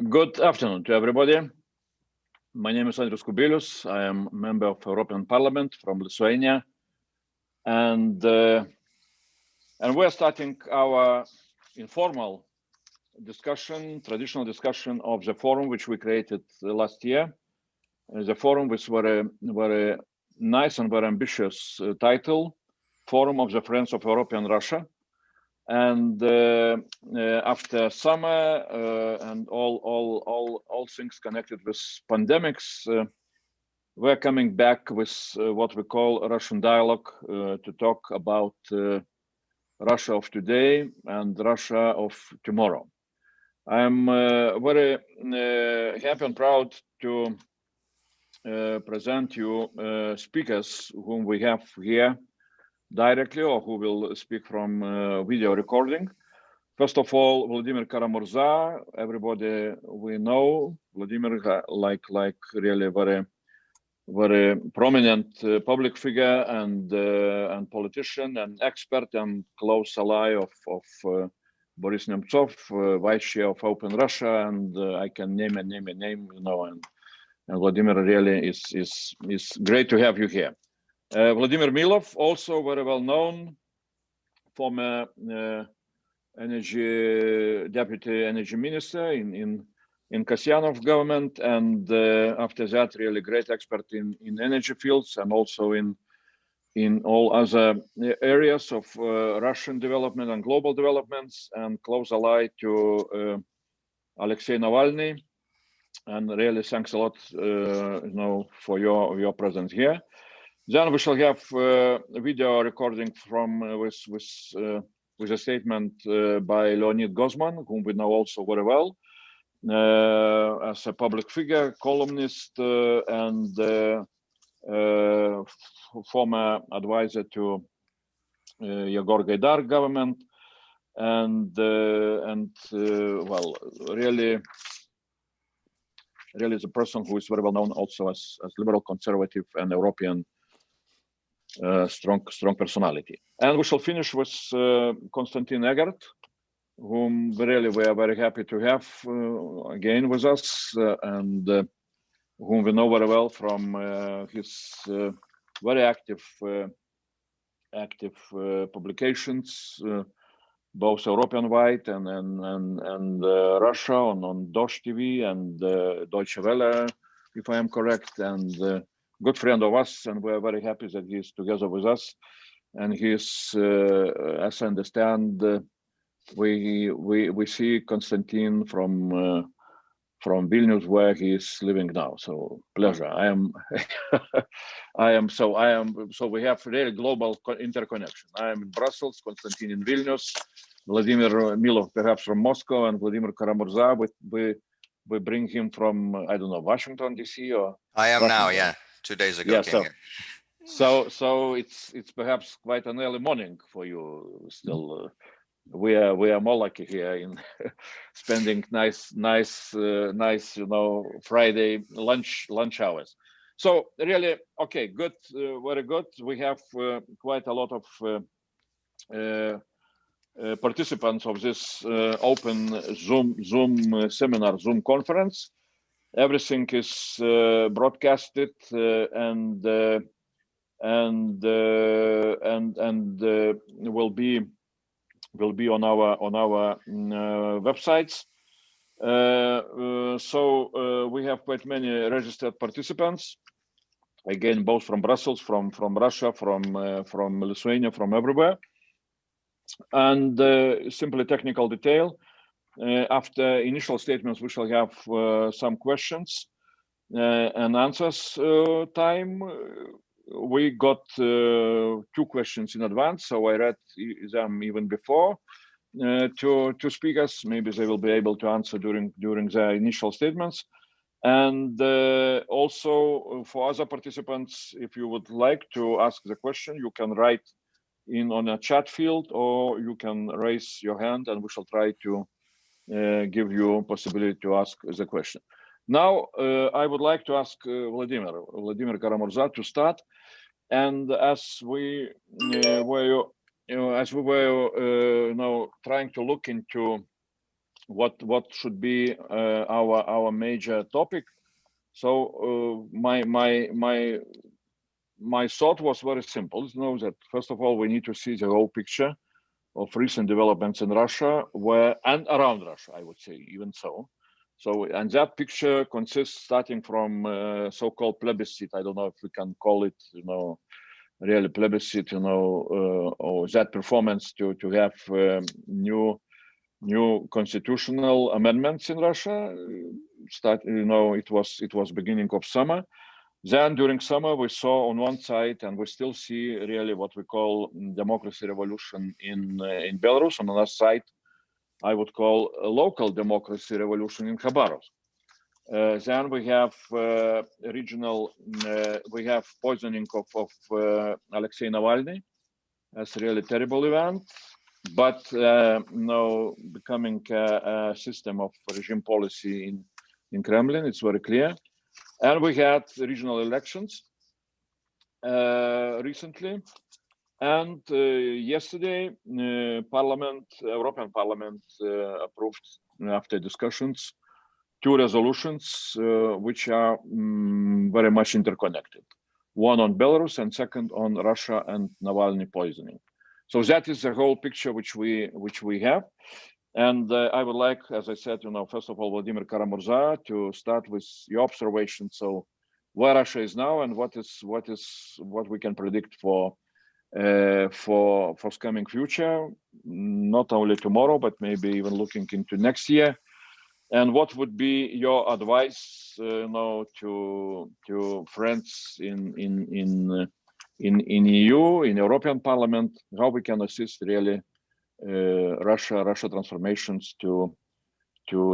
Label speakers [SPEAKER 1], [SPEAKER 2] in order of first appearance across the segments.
[SPEAKER 1] Good afternoon to everybody. My name is Andrius Kubilius. I am a member of European Parliament from Lithuania, and we're starting our informal discussion, traditional discussion of the forum which we created last year. The forum with very nice and very ambitious title, Forum of the Friends of Europe and Russia. And after summer and all things connected with pandemics, we're coming back with what we call Russian dialogue to talk about Russia of today and Russia of tomorrow. I'm very happy and proud to present you speakers whom we have here directly or who will speak from video recording. First of all, Vladimir KARA-MURZA. Everybody we know Vladimir like really very prominent public figure and politician and expert and close ally of Boris Nemtsov, vice chair of Open Russia, and I can name, you know, and Vladimir really is great to have you here. Vladimir Milov, also very well known, former deputy energy minister in Kasyanov government, and after that, really great expert in energy fields and also in all other areas of Russian development and global developments, and close ally to Alexei Navalny. And really, thanks a lot, you know, for your presence here. Then we shall have a video recording from with a statement by Leonid Gozman, whom we know also very well as a public figure, columnist, and former advisor to Yegor Gaidar government, and well, really is a person who is very well known also as liberal, conservative, and European strong personality. And we shall finish with Konstantin EGGERT, whom really we are very happy to have again with us, and whom we know very well from his very active publications, both European-wide and Russia on Dosh TV and Deutsche Welle, if I am correct, and good friend of us, and we are very happy that he is together with us. And he is, as I understand, we see Konstantin from Vilnius, where he is living now. So pleasure. So we have really global interconnection. I am in Brussels, Konstantin in Vilnius, Vladimir Milov perhaps from Moscow, and Vladimir KARA-MURZA. We bring him from, I don't know, Washington DC, or
[SPEAKER 2] I am now, yeah. 2 days ago,
[SPEAKER 1] yeah,
[SPEAKER 2] came here.
[SPEAKER 1] So it's perhaps quite an early morning for you still. We are more lucky here in spending nice you know, Friday lunch hours. So really, okay, good, very good. We have quite a lot of participants of this open Zoom seminar, Zoom conference. Everything is broadcasted and will be on our websites. So we have quite many registered participants, again, both from Brussels, from Russia, from Lithuania, from everywhere. And simply technical detail. After initial statements, we shall have some questions and answers time. We got 2 questions in advance, so I read them even before to speakers. Maybe they will be able to answer during their initial statements. And also for other participants, if you would like to ask the question, you can write in on a chat field, or you can raise your hand, and we shall try to give you a possibility to ask the question. Now, I would like to ask Vladimir KARA-MURZA to start. And as we were trying to look into what should be our major topic. So my thought was very simple. You know that first of all we need to see the whole picture of recent developments in Russia, and around Russia, I would say, even so. So, and that picture consists starting from so-called plebiscite. I don't know if we can call it, really plebiscite, or that performance to have new constitutional amendments in Russia. It was beginning of summer. Then during summer, we saw on one side, and we still see really what we call democracy revolution in Belarus. On another side, I would call a local democracy revolution in Khabarovsk. Then we have we have poisoning of Alexei Navalny as a really terrible event, but now becoming a system of regime policy in Kremlin, it's very clear. And we had regional elections recently. And yesterday, European Parliament approved, after discussions, 2 resolutions which are very much interconnected. One on Belarus and second on Russia and Navalny poisoning. So that is the whole picture which we have. And I would like, as I said, first of all, Vladimir KARA-MURZA, to start with your observation. So where Russia is now and what we can predict for coming future, not only tomorrow, but maybe even looking into next year. And what would be your advice, to friends in EU, in European Parliament, how we can assist really Russia transformations to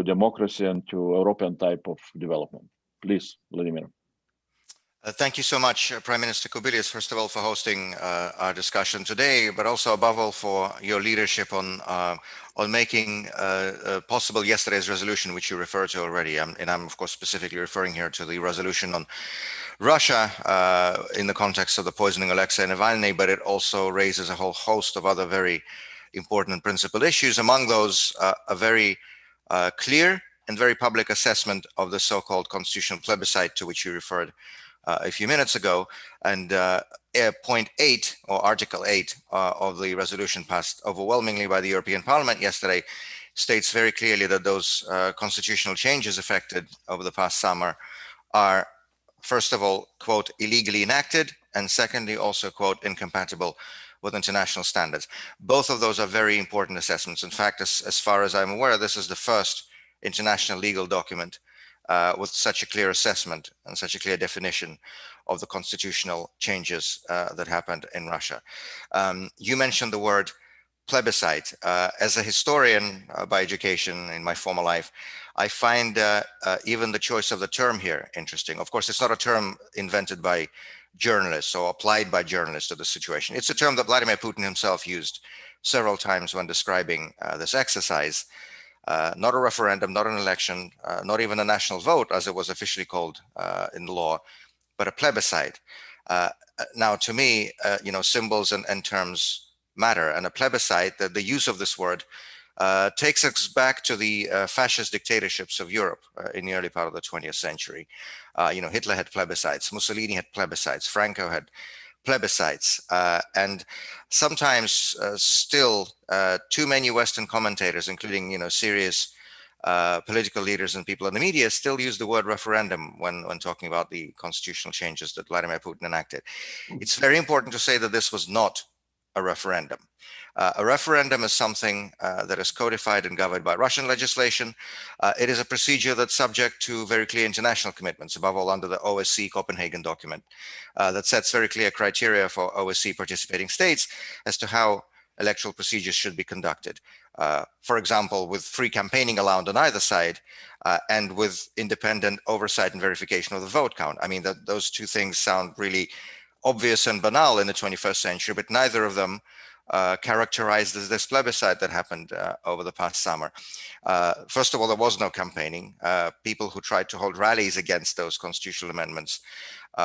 [SPEAKER 1] democracy and to European type of development? Please, Vladimir.
[SPEAKER 2] Thank you so much, Prime Minister Kubilius, first of all, for hosting our discussion today, but also above all for your leadership on making possible yesterday's resolution, which you referred to already. And I'm, of course, specifically referring here to the resolution on Russia in the context of the poisoning of Alexei Navalny, but it also raises a whole host of other very important and principled issues. Among those, a very clear and very public assessment of the so-called constitutional plebiscite to which you referred a few minutes ago, and point 8 or article 8 of the resolution passed overwhelmingly by the European Parliament yesterday states very clearly that those constitutional changes effected over the past summer are, first of all, quote, illegally enacted, and secondly, also, quote, incompatible with international standards. Both of those are very important assessments. In fact, as far as I'm aware, this is the first international legal document with such a clear assessment and such a clear definition of the constitutional changes that happened in Russia. You mentioned the word plebiscite. As a historian by education in my former life, I find even the choice of the term here interesting. Of course, it's not a term invented by journalists or applied by journalists to the situation. It's a term that Vladimir Putin himself used several times when describing this exercise. Not a referendum, not an election, not even a national vote, as it was officially called in the law, but a plebiscite. Now, to me, symbols and terms matter, and a plebiscite, the use of this word, takes us back to the fascist dictatorships of Europe in the early part of the 20th century. Hitler had plebiscites, Mussolini had plebiscites, Franco had plebiscites, and sometimes still too many Western commentators, including serious political leaders and people in the media, still use the word referendum when talking about the constitutional changes that Vladimir Putin enacted. It's very important to say that this was not a referendum. A referendum is something that is codified and governed by Russian legislation. It is a procedure that's subject to very clear international commitments, above all under the OSCE Copenhagen document that sets very clear criteria for OSCE participating states as to how electoral procedures should be conducted. For example, with free campaigning allowed on either side and with independent oversight and verification of the vote count. I mean, those two things sound really obvious and banal in the 21st century, but neither of them characterized as this plebiscite that happened over the past summer. First of all, there was no campaigning. People who tried to hold rallies against those constitutional amendments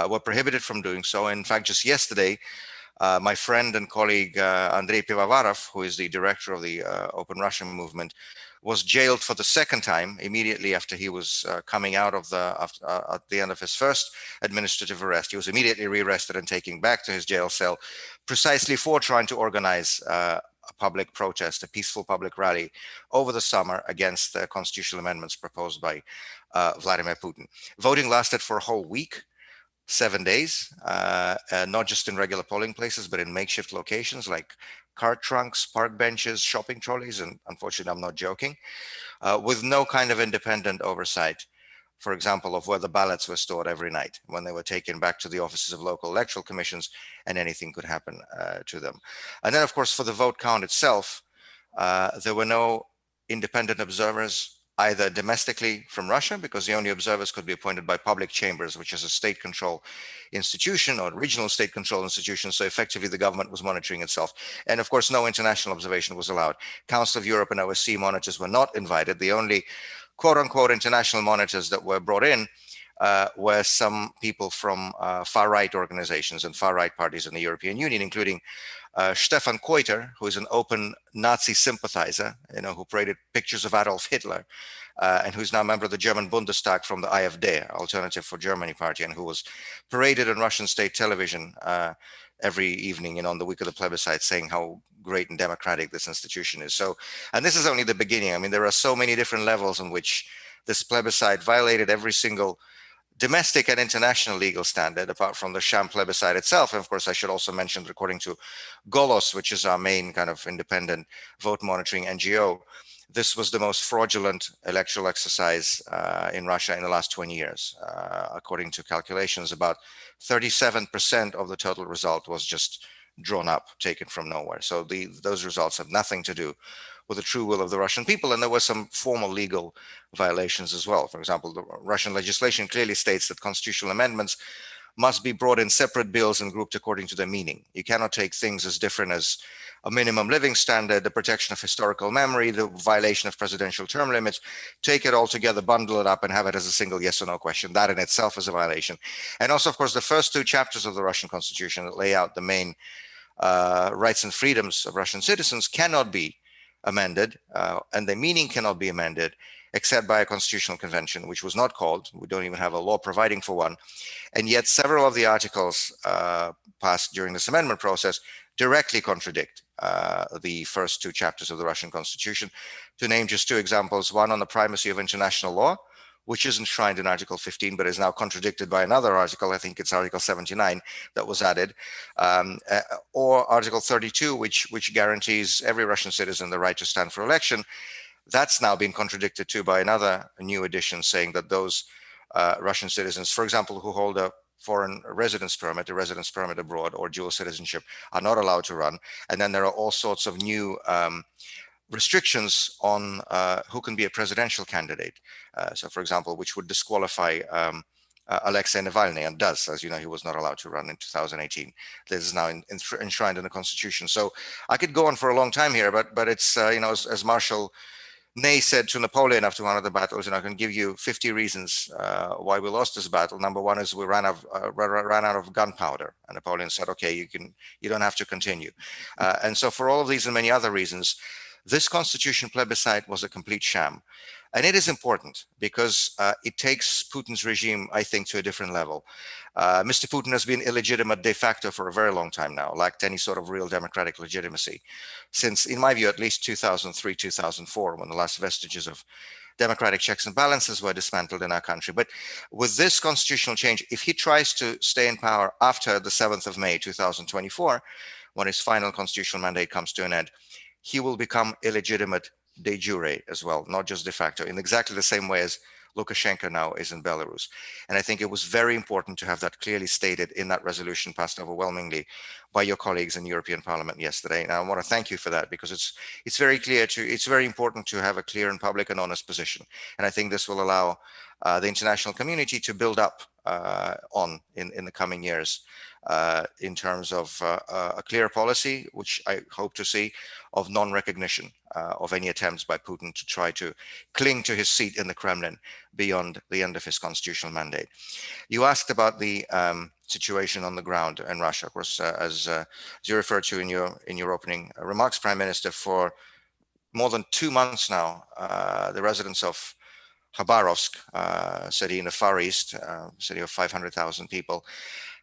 [SPEAKER 2] were prohibited from doing so. In fact, just yesterday, my friend and colleague Andrei Pivovarov, who is the director of the Open Russia movement, was jailed for the second time immediately after he was coming out of at the end of his first administrative arrest. He was immediately rearrested and taken back to his jail cell, precisely for trying to organize a public protest, a peaceful public rally over the summer against the constitutional amendments proposed by Vladimir Putin. Voting lasted for a whole week. 7 days, not just in regular polling places, but in makeshift locations like cart trunks, park benches, shopping trolleys, and unfortunately, I'm not joking, with no kind of independent oversight, for example, of where the ballots were stored every night when they were taken back to the offices of local electoral commissions, and anything could happen to them. And then, of course, for the vote count itself, there were no independent observers either domestically from Russia, because the only observers could be appointed by public chambers, which is a state control institution or regional state control institution. So effectively the government was monitoring itself. And of course, no international observation was allowed. Council of Europe and OSCE monitors were not invited. The only quote unquote international monitors that were brought in were some people from far-right organizations and far-right parties in the European Union, including Stefan Keuter, who is an open Nazi sympathizer, who paraded pictures of Adolf Hitler, and who's now a member of the German Bundestag from the AfD, Alternative for Germany party, and who was paraded on Russian state television every evening, on the week of the plebiscite, saying how great and democratic this institution is. So, and this is only the beginning. I mean, there are so many different levels in which this plebiscite violated every single domestic and international legal standard, apart from the sham plebiscite itself. And of course, I should also mention, according to Golos, which is our main kind of independent vote monitoring NGO, this was the most fraudulent electoral exercise in Russia in the last 20 years. According to calculations, about 37% of the total result was just drawn up, taken from nowhere. So those results have nothing to do with the true will of the Russian people. And there were some formal legal violations as well. For example, the Russian legislation clearly states that constitutional amendments must be brought in separate bills and grouped according to their meaning. You cannot take things as different as a minimum living standard, the protection of historical memory, the violation of presidential term limits, take it all together, bundle it up, and have it as a single yes or no question. That in itself is a violation. And also, of course, the first two chapters of the Russian constitution that lay out the main rights and freedoms of Russian citizens cannot be amended, and the meaning cannot be amended except by a constitutional convention, which was not called. We don't even have a law providing for one. And yet several of the articles passed during this amendment process directly contradict the first two chapters of the Russian constitution. To name just two examples, one on the primacy of international law, which is enshrined in Article 15, but is now contradicted by another article, I think it's Article 79, that was added, or Article 32, which guarantees every Russian citizen the right to stand for election. That's now been contradicted too by another new edition, saying that those Russian citizens, for example, who hold a foreign residence permit, a residence permit abroad, or dual citizenship, are not allowed to run. And then there are all sorts of new restrictions on who can be a presidential candidate. So, for example, which would disqualify Alexei Navalny, and does, as you know, he was not allowed to run in 2018. This is now enshrined in the constitution. So I could go on for a long time here, but it's, as Marshal Ney said to Napoleon after one of the battles, I can give you 50 reasons why we lost this battle. Number one is we ran out of gunpowder, and Napoleon said, "Okay, you don't have to continue." And so, for all of these and many other reasons, this constitution plebiscite was a complete sham. And it is important because it takes Putin's regime, I think, to a different level. Mr. Putin has been illegitimate de facto for a very long time now, lacked any sort of real democratic legitimacy since, in my view, at least 2003, 2004, when the last vestiges of democratic checks and balances were dismantled in our country. But with this constitutional change, if he tries to stay in power after the 7th of May, 2024, when his final constitutional mandate comes to an end, he will become illegitimate de jure as well, not just de facto, in exactly the same way as Lukashenko now is in Belarus. And I think it was very important to have that clearly stated in that resolution passed overwhelmingly by your colleagues in the European Parliament yesterday. And I want to thank you for that, because it's very clear it's very important to have a clear and public and honest position. And I think this will allow the international community to build up in the coming years in terms of a clear policy, which I hope to see, of non-recognition of any attempts by Putin to try to cling to his seat in the Kremlin beyond the end of his constitutional mandate. You asked about the situation on the ground in Russia. Of course, as you referred to in your opening remarks, Prime Minister, for more than 2 months now, the residents of Khabarovsk, city in the Far East, city of 500,000 people,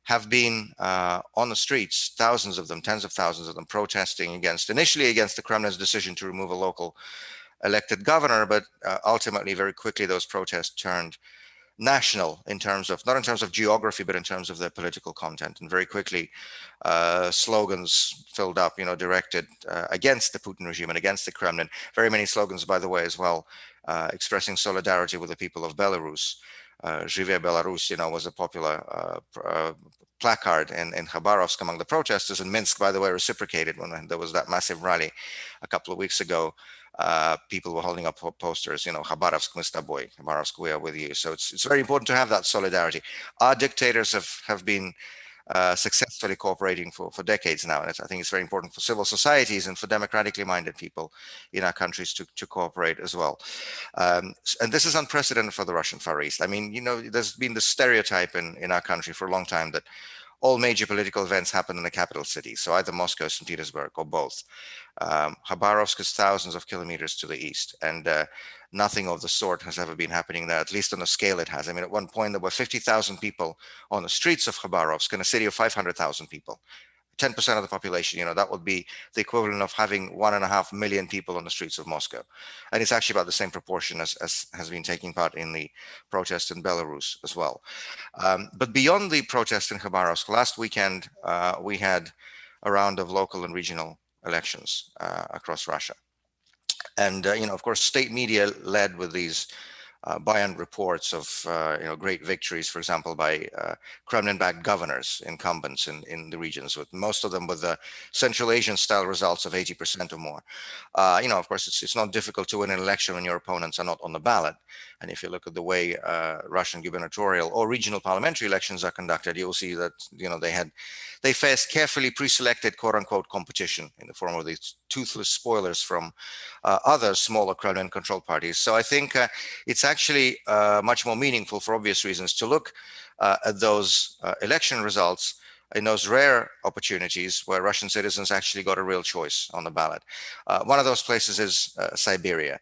[SPEAKER 2] have been on the streets, thousands of them, tens of thousands of them, protesting initially against the Kremlin's decision to remove a local elected governor, but ultimately, very quickly, those protests turned national in terms of, not in terms of geography, but in terms of their political content. And very quickly, slogans filled up, directed against the Putin regime and against the Kremlin. Very many slogans, by the way, as well, expressing solidarity with the people of Belarus. Живе Belarus, was a popular placard in Khabarovsk among the protesters. And Minsk, by the way, reciprocated when there was that massive rally a couple of weeks ago. People were holding up posters, Khabarovsk, мы с тобой, Khabarovsk, we are with you. So it's very important to have that solidarity. Our dictators have been successfully cooperating for decades now. And I think it's very important for civil societies and for democratically minded people in our countries to cooperate as well. And this is unprecedented for the Russian Far East. I mean, there's been this stereotype in our country for a long time that all major political events happen in the capital city. So either Moscow, St. Petersburg, or both. Khabarovsk is thousands of kilometers to the east, and nothing of the sort has ever been happening there, at least on the scale it has. I mean, at one point, there were 50,000 people on the streets of Khabarovsk in a city of 500,000 people. 10% of the population, that would be the equivalent of having 1.5 million people on the streets of Moscow. And it's actually about the same proportion as has been taking part in the protest in Belarus as well. But beyond the protest in Khabarovsk, last weekend, we had a round of local and regional elections across Russia. And, of course, state media led with these buy-in reports of great victories, for example, by Kremlin-backed governors, incumbents in the regions, with most of them with the Central Asian-style results of 80% or more. Of course, it's not difficult to win an election when your opponents are not on the ballot. And if you look at the way Russian gubernatorial or regional parliamentary elections are conducted, you will see that they faced carefully pre-selected quote-unquote competition in the form of these toothless spoilers from other smaller Kremlin-controlled parties. So I think it's actually much more meaningful, for obvious reasons, to look at those election results in those rare opportunities where Russian citizens actually got a real choice on the ballot. One of those places is Siberia.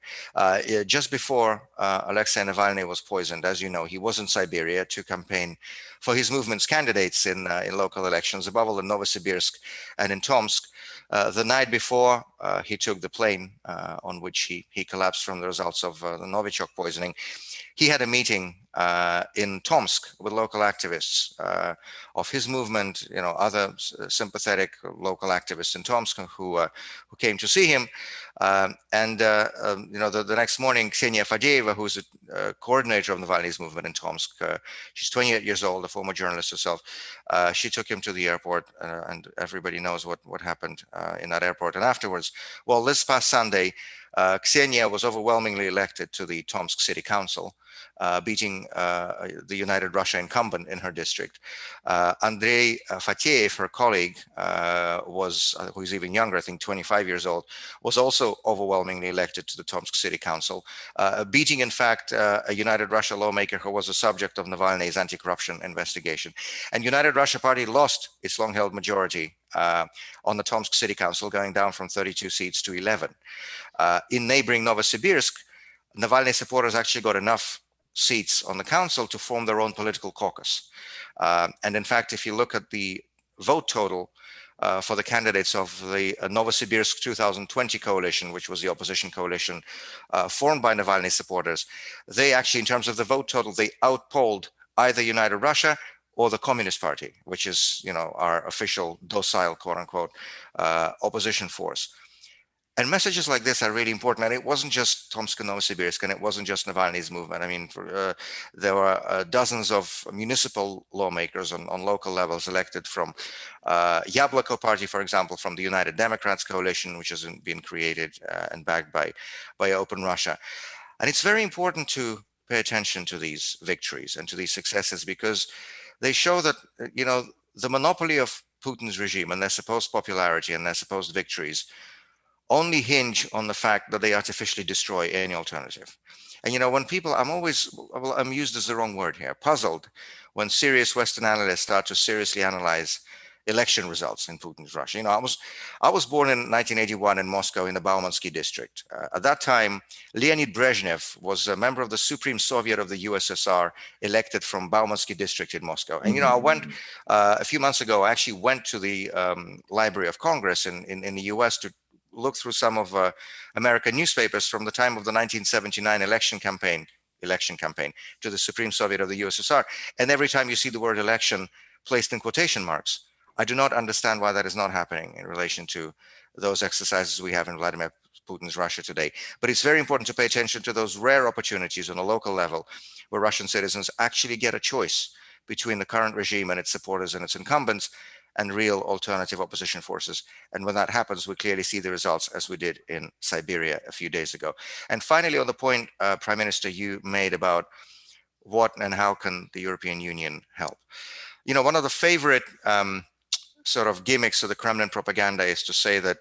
[SPEAKER 2] Just before Alexei Navalny was poisoned, as you know, he was in Siberia to campaign for his movement's candidates in local elections, above all in Novosibirsk and in Tomsk. The night before he took the plane on which he collapsed from the results of the Novichok poisoning, he had a meeting in Tomsk with local activists of his movement, other sympathetic local activists in Tomsk who came to see him. The next morning, Ksenia Fadeeva, who's a coordinator of Navalny's movement in Tomsk, she's 28 years old, a former journalist herself. She took him to the airport, and everybody knows what happened in that airport. And afterwards, well, this past Sunday, Ksenia was overwhelmingly elected to the Tomsk City Council, beating the United Russia incumbent in her district. Andrei Fateev, her colleague, who's even younger, I think 25 years old, was also overwhelmingly elected to the Tomsk City Council, beating, in fact, a United Russia lawmaker who was the subject of Navalny's anti-corruption investigation. And United Russia Party lost its long-held majority on the Tomsk City Council, going down from 32 seats to 11. In neighboring Novosibirsk, Navalny supporters actually got enough seats on the council to form their own political caucus. And in fact, if you look at the vote total for the candidates of the Novosibirsk 2020 coalition, which was the opposition coalition formed by Navalny supporters, they actually, in terms of the vote total, they outpolled either United Russia or the Communist Party, which is, our official docile, quote unquote, opposition force. And messages like this are really important. And it wasn't just Tomsk and Novosibirsk, and it wasn't just Navalny's movement. I mean, there were dozens of municipal lawmakers on local levels elected from Yabloko Party, for example, from the United Democrats coalition, which has been created and backed by Open Russia. And it's very important to pay attention to these victories and to these successes, because they show that, the monopoly of Putin's regime and their supposed popularity and their supposed victories only hinge on the fact that they artificially destroy any alternative. And when people, I'm used as the wrong word here, puzzled when serious Western analysts start to seriously analyze election results in Putin's Russia. You know, I was born in 1981 in Moscow in the Baumansky district. At that time, Leonid Brezhnev was a member of the Supreme Soviet of the USSR, elected from Baumansky district in Moscow. And, you know, I went a few months ago, I actually went to the Library of Congress in the US to look through some of American newspapers from the time of the 1979 election campaign to the Supreme Soviet of the USSR. And every time you see the word election placed in quotation marks, I do not understand why that is not happening in relation to those exercises we have in Vladimir Putin's Russia today. But it's very important to pay attention to those rare opportunities on a local level where Russian citizens actually get a choice between the current regime and its supporters and its incumbents and real alternative opposition forces. And when that happens, we clearly see the results, as we did in Siberia a few days ago. And finally, on the point, Prime Minister, you made about what and how can the European Union help? You know, one of the favorite sort of gimmicks of the Kremlin propaganda is to say that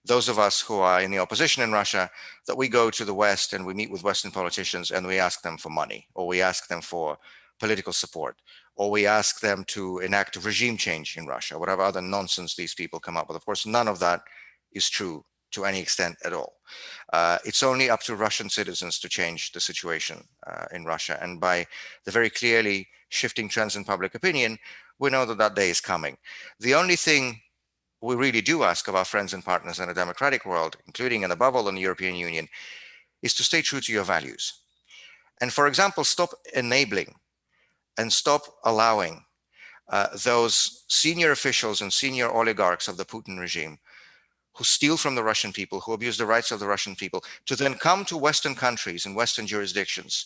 [SPEAKER 2] those of us who are in the opposition in Russia, that we go to the West and we meet with Western politicians and we ask them for money, or we ask them for political support, or we ask them to enact regime change in Russia, whatever other nonsense these people come up with. Of course, none of that is true to any extent at all. It's only up to Russian citizens to change the situation in Russia. And by the very clearly shifting trends in public opinion, we know that that day is coming. The only thing we really do ask of our friends and partners in a democratic world, including and above all in the European Union, is to stay true to your values. And for example, stop enabling and stop allowing those senior officials and senior oligarchs of the Putin regime who steal from the Russian people, who abuse the rights of the Russian people, to then come to Western countries and Western jurisdictions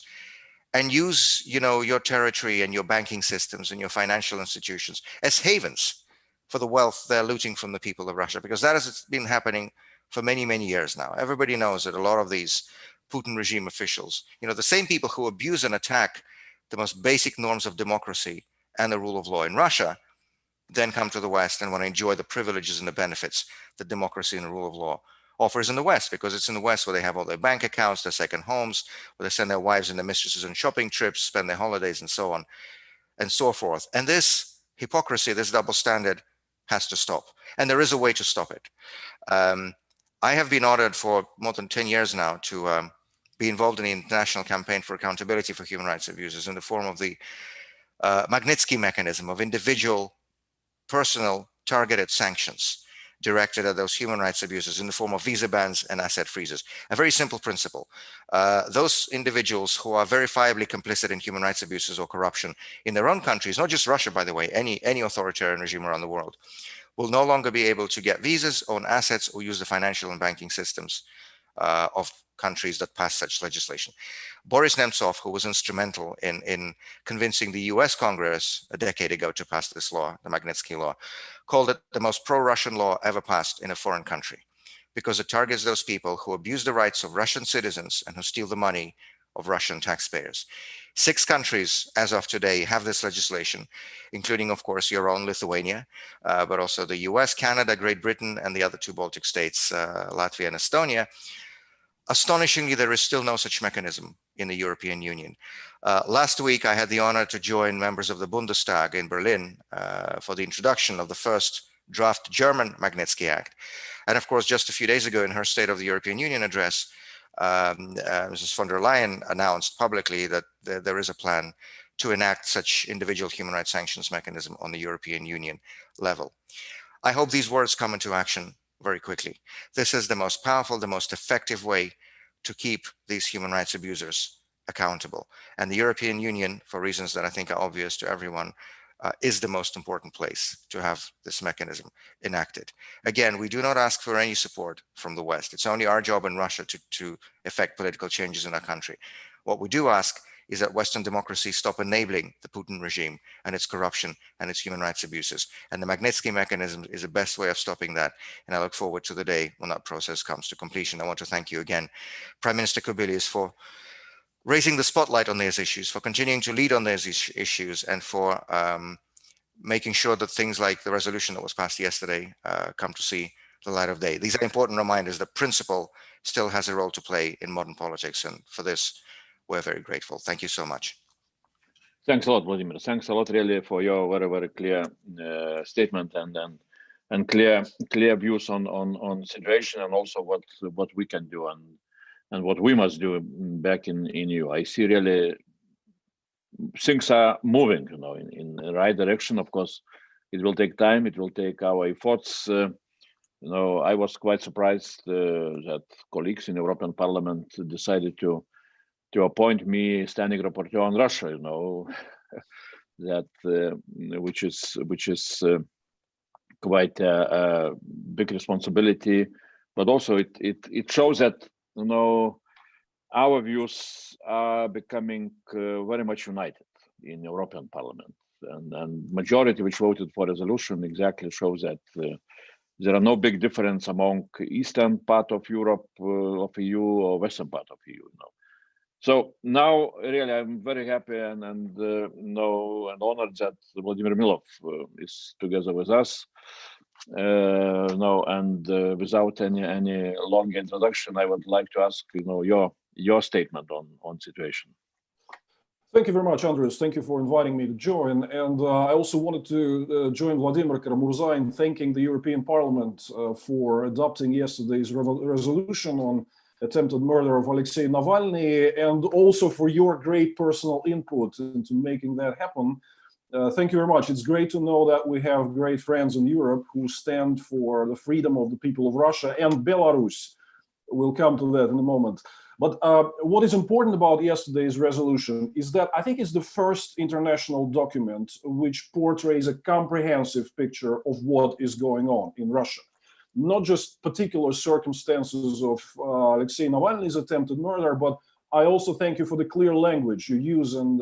[SPEAKER 2] and use, you know, your territory and your banking systems and your financial institutions as havens for the wealth they're looting from the people of Russia, because that has been happening for many, many years now. Everybody knows that a lot of these Putin regime officials, you know, the same people who abuse and attack the most basic norms of democracy and the rule of law in Russia, then come to the West and want to enjoy the privileges and the benefits that democracy and the rule of law offers in the West, because it's in the West where they have all their bank accounts, their second homes, where they send their wives and their mistresses on shopping trips, spend their holidays, and so on and so forth. And this hypocrisy, this double standard, has to stop. And there is a way to stop it. I have been honored for more than 10 years now to be involved in the international campaign for accountability for human rights abuses in the form of the Magnitsky mechanism of individual, personal, targeted sanctions directed at those human rights abuses in the form of visa bans and asset freezes. A very simple principle. Those individuals who are verifiably complicit in human rights abuses or corruption in their own countries, not just Russia, by the way, any authoritarian regime around the world, will no longer be able to get visas, own assets, or use the financial and banking systems of countries that pass such legislation. Boris Nemtsov, who was instrumental in convincing the US Congress a decade ago to pass this law, the Magnitsky Law, called it the most pro-Russian law ever passed in a foreign country, because it targets those people who abuse the rights of Russian citizens and who steal the money of Russian taxpayers. 6 countries, as of today, have this legislation, including, of course, your own Lithuania, but also the US, Canada, Great Britain, and the other 2 Baltic states, Latvia and Estonia. Astonishingly, there is still no such mechanism in the European Union. Last week, I had the honor to join members of the Bundestag in Berlin for the introduction of the first draft German Magnitsky Act. And of course, just a few days ago in her State of the European Union address, Mrs. von der Leyen announced publicly that there is a plan to enact such individual human rights sanctions mechanism on the European Union level. I hope these words come into action very quickly. This is the most powerful, the most effective way to keep these human rights abusers accountable. And the European Union, for reasons that I think are obvious to everyone, is the most important place to have this mechanism enacted. Again, we do not ask for any support from the West. It's only our job in Russia to effect political changes in our country. What we do ask is that Western democracies stop enabling the Putin regime and its corruption and its human rights abuses. And the Magnitsky mechanism is the best way of stopping that. And I look forward to the day when that process comes to completion. I want to thank you again, Prime Minister Kubilius, for raising the spotlight on these issues, for continuing to lead on these issues, and for making sure that things like the resolution that was passed yesterday come to see the light of day. These are important reminders that principle still has a role to play in modern politics. And for this, we're very grateful. Thank you so much.
[SPEAKER 1] Thanks a lot, Vladimir. Thanks a lot, really, for your very, very clear statement and clear views on situation, and also what we can do and what we must do back in EU. I see really things are moving, in the right direction. Of course, it will take time. It will take our efforts. I was quite surprised that colleagues in the European Parliament decided to appoint me standing rapporteur on Russia. That which is quite a big responsibility, but also it shows that our views are becoming very much united in European Parliament, and majority which voted for resolution exactly shows that there are no big difference among eastern part of Europe, of EU, or western part of EU. So now, really, I'm very happy and honored that Vladimir Milov is together with us. Without any long introduction, I would like to ask your statement on situation.
[SPEAKER 3] Thank you very much, Andres. Thank you for inviting me to join. And I also wanted to join Vladimir KARA-MURZA in thanking the European Parliament for adopting yesterday's resolution on attempted murder of Alexei Navalny, and also for your great personal input into making that happen. Thank you very much. It's great to know that we have great friends in Europe who stand for the freedom of the people of Russia and Belarus. We'll come to that in a moment. But what is important about yesterday's resolution is that I think it's the first international document which portrays a comprehensive picture of what is going on in Russia. Not just particular circumstances of Alexei Navalny's attempted murder, but I also thank you for the clear language you use and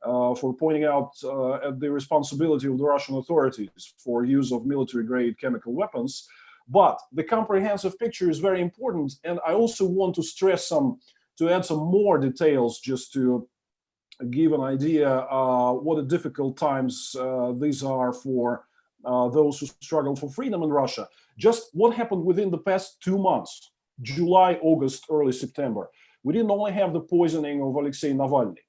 [SPEAKER 3] for pointing out at the responsibility of the Russian authorities for use of military-grade chemical weapons. But the comprehensive picture is very important, and I also want to stress to add some more details just to give an idea what a difficult times these are for those who struggle for freedom in Russia. Just what happened within the past 2 months, July, August, early September. We didn't only have the poisoning of Alexei Navalny.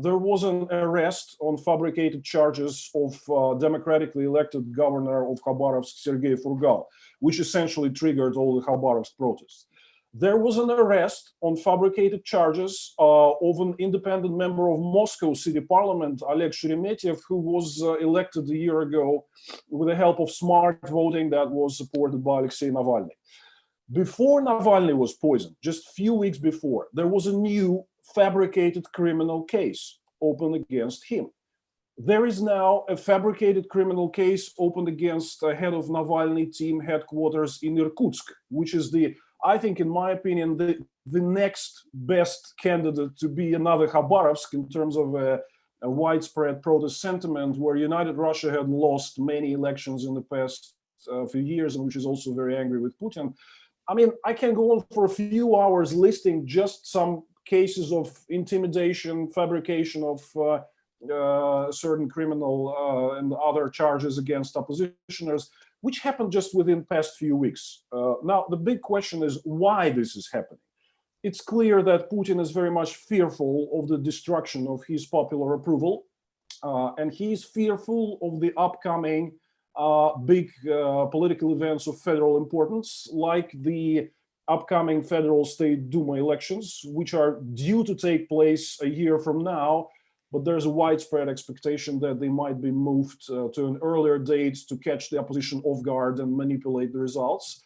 [SPEAKER 3] There was an arrest on fabricated charges of democratically elected governor of Khabarovsk, Sergei Furgal, which essentially triggered all the Khabarovsk protests. There was an arrest on fabricated charges of an independent member of Moscow city parliament, Alexei Navalny, who was elected a year ago with the help of smart voting that was supported by Alexei Navalny. Before Navalny was poisoned, just a few weeks before, there was a new fabricated criminal case opened against him. There is now a fabricated criminal case opened against the head of Navalny team headquarters in Irkutsk, which is I think, in my opinion, the next best candidate to be another Khabarovsk in terms of a widespread protest sentiment, where United Russia had lost many elections in the past few years, and which is also very angry with Putin. I mean, I can go on for a few hours listing just some cases of intimidation, fabrication of certain criminal and other charges against oppositioners, which happened just within the past few weeks. Now, the big question is why this is happening. It's clear that Putin is very much fearful of the destruction of his popular approval, and he's fearful of the upcoming big political events of federal importance, like the upcoming federal state Duma elections, which are due to take place a year from now, but there's a widespread expectation that they might be moved to an earlier date to catch the opposition off guard and manipulate the results.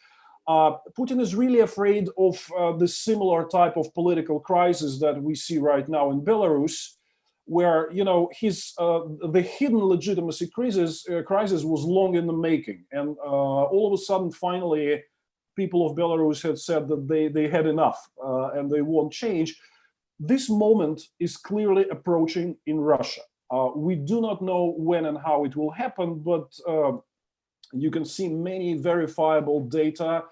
[SPEAKER 3] Putin is really afraid of the similar type of political crisis that we see right now in Belarus, where the hidden legitimacy crisis was long in the making, and all of a sudden, finally, people of Belarus had said that they had enough and they won't change. This moment is clearly approaching in Russia. We do not know when and how it will happen, but you can see many verifiable data,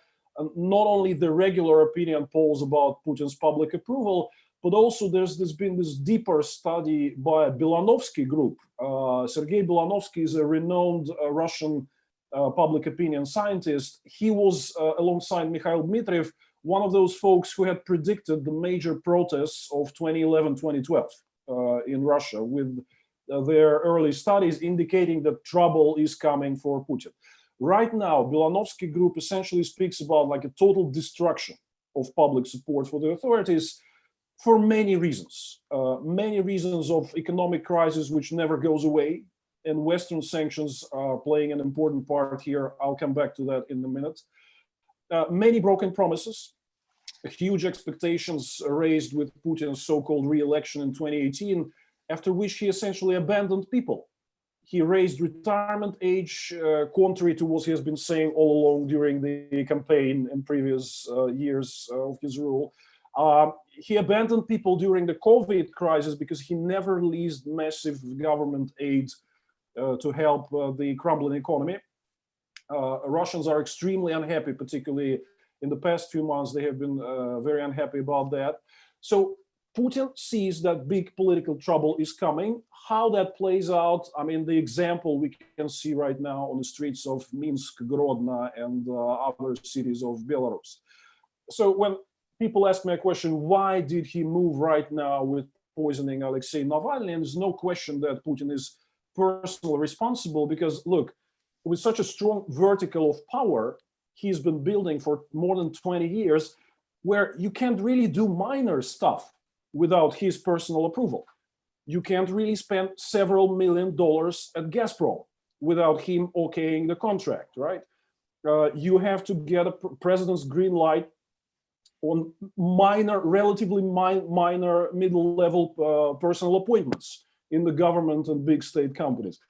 [SPEAKER 3] not only the regular opinion polls about Putin's public approval, but also there's been this deeper study by a Belanovsky group. Sergei Belanovsky is a renowned Russian public opinion scientist. He was, alongside Mikhail Dmitriev, one of those folks who had predicted the major protests of 2011-2012 in Russia, with their early studies indicating that trouble is coming for Putin. Right now, Bilanovsky Group essentially speaks about like a total destruction of public support for the authorities for many reasons of economic crisis, which never goes away. And Western sanctions are playing an important part here. I'll come back to that in a minute. Many broken promises, huge expectations raised with Putin's so-called re-election in 2018, after which he essentially abandoned people. He raised retirement age, contrary to what he has been saying all along during the campaign and previous years of his rule. He abandoned people during the COVID crisis because he never released massive government aid to help the crumbling economy. Russians are extremely unhappy, particularly in the past few months. They have been very unhappy about that. So Putin sees that big political trouble is coming. How that plays out, I mean, the example we can see right now on the streets of Minsk, Grodno, and other cities of Belarus. So when people ask me a question, why did he move right now with poisoning Alexei Navalny? And there's no question that Putin is personally responsible, because look, with such a strong vertical of power he's been building for more than 20 years, where you can't really do minor stuff without his personal approval. You can't really spend several $1 million at Gazprom without him okaying the contract, right? You have to get a president's green light on minor, relatively minor middle-level personal appointments in the government and big state companies.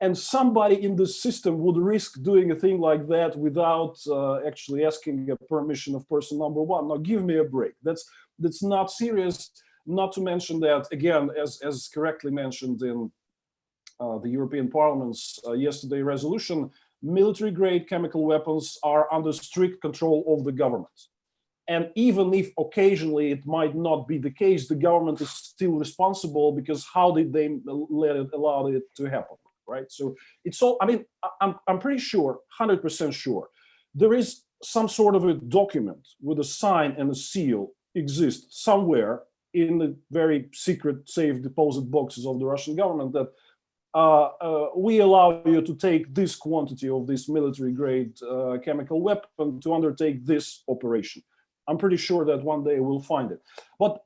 [SPEAKER 3] And somebody in the system would risk doing a thing like that without actually asking a permission of person number one. Now, give me a break. That's not serious. Not to mention that, again, as correctly mentioned in the European Parliament's yesterday resolution, military-grade chemical weapons are under strict control of the government. And even if occasionally it might not be the case, the government is still responsible, because how did they allow it to happen, right? So it's all, I mean, I'm pretty sure, 100% sure, there is some sort of a document with a sign and a seal exists somewhere in the very secret safe deposit boxes of the Russian government that we allow you to take this quantity of this military-grade chemical weapon to undertake this operation. I'm pretty sure that one day we'll find it. But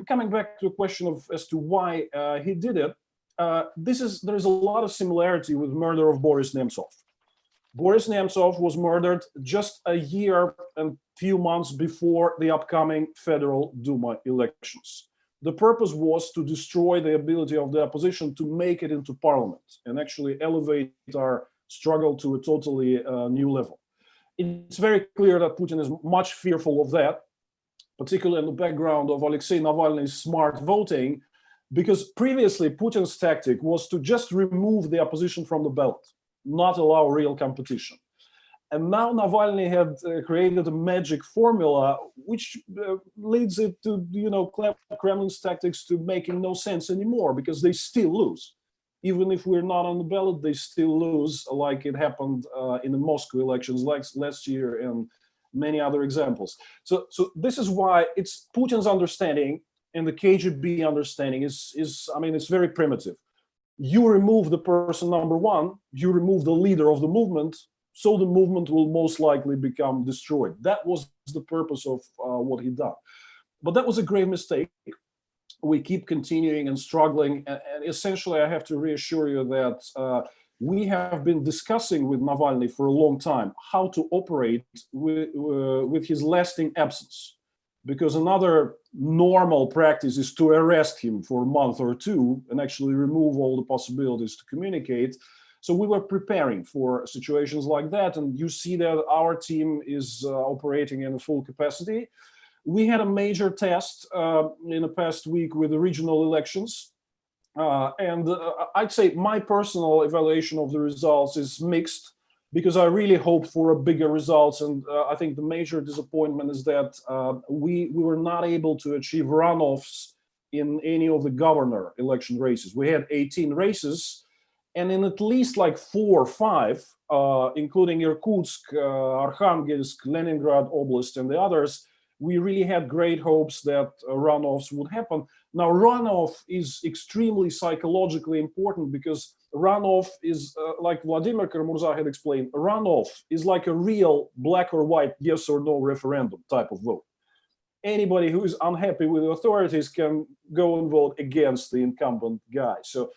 [SPEAKER 3] coming back to a question of as to why he did it, there's a lot of similarity with the murder of Boris Nemtsov. Boris Nemtsov was murdered just a year and few months before the upcoming Federal Duma elections. The purpose was to destroy the ability of the opposition to make it into parliament and actually elevate our struggle to a totally new level. It's very clear that Putin is much fearful of that, particularly in the background of Alexei Navalny's smart voting, because previously Putin's tactic was to just remove the opposition from the ballot, not allow real competition. And now Navalny had created a magic formula which leads it to, Kremlin's tactics to making no sense anymore, because they still lose. Even if we're not on the ballot, they still lose, like it happened in the Moscow elections like last year and many other examples. So this is why it's Putin's understanding and the KGB understanding is I mean, it's very primitive. You remove the person number one, you remove the leader of the movement, so the movement will most likely become destroyed. That was the purpose of what he done. But that was a grave mistake. We keep continuing and struggling. And essentially, I have to reassure you that we have been discussing with Navalny for a long time how to operate with his lasting absence. Because another normal practice is to arrest him for a month or two and actually remove all the possibilities to communicate. So we were preparing for situations like that. And you see that our team is operating in full capacity. We had a major test in the past week with the regional elections. And I'd say my personal evaluation of the results is mixed, because I really hoped for a bigger results. And I think the major disappointment is that we were not able to achieve runoffs in any of the governor election races. We had 18 races, and in at least like 4 or 5, including Irkutsk, Arkhangelsk, Leningrad Oblast, and the others, We really had great hopes that runoffs would happen. Now, runoff is extremely psychologically important because runoff is, like Vladimir KARA-MURZA had explained, runoff is like a real black or white yes or no referendum type of vote. Anybody who is unhappy with the authorities can go and vote against the incumbent guy. So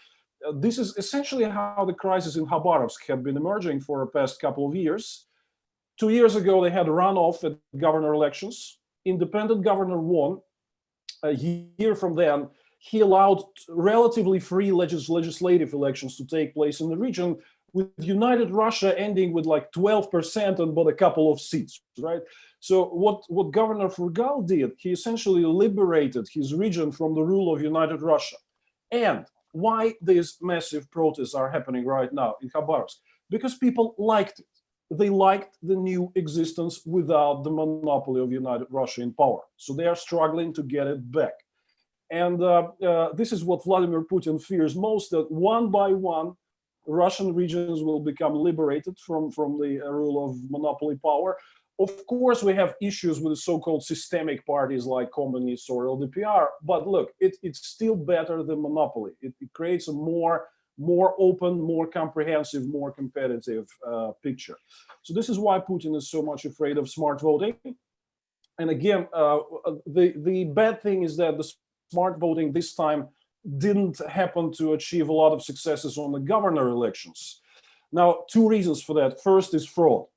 [SPEAKER 3] this is essentially how the crisis in Khabarovsk had been emerging for the past couple of years. 2 years ago, they had a runoff at governor elections. Independent governor won. A year from then, he allowed relatively free legislative elections to take place in the region, with United Russia ending with like 12% and but a couple of seats, right? So what Governor Furgal did, he essentially liberated his region from the rule of United Russia. And why these massive protests are happening right now in Khabarovsk? Because people liked it. They liked the new existence without the monopoly of United Russia in power. So they are struggling to get it back. And this is what Vladimir Putin fears most, that one by one, Russian regions will become liberated from the rule of monopoly power. Of course, we have issues with the so-called systemic parties like Communists or LDPR, but look, it's still better than monopoly. It creates a more open, more comprehensive, more competitive picture. So this is why Putin is so much afraid of smart voting. And again, the bad thing is that the smart voting this time didn't happen to achieve a lot of successes on the governor elections. Now, two reasons for that. First is fraud.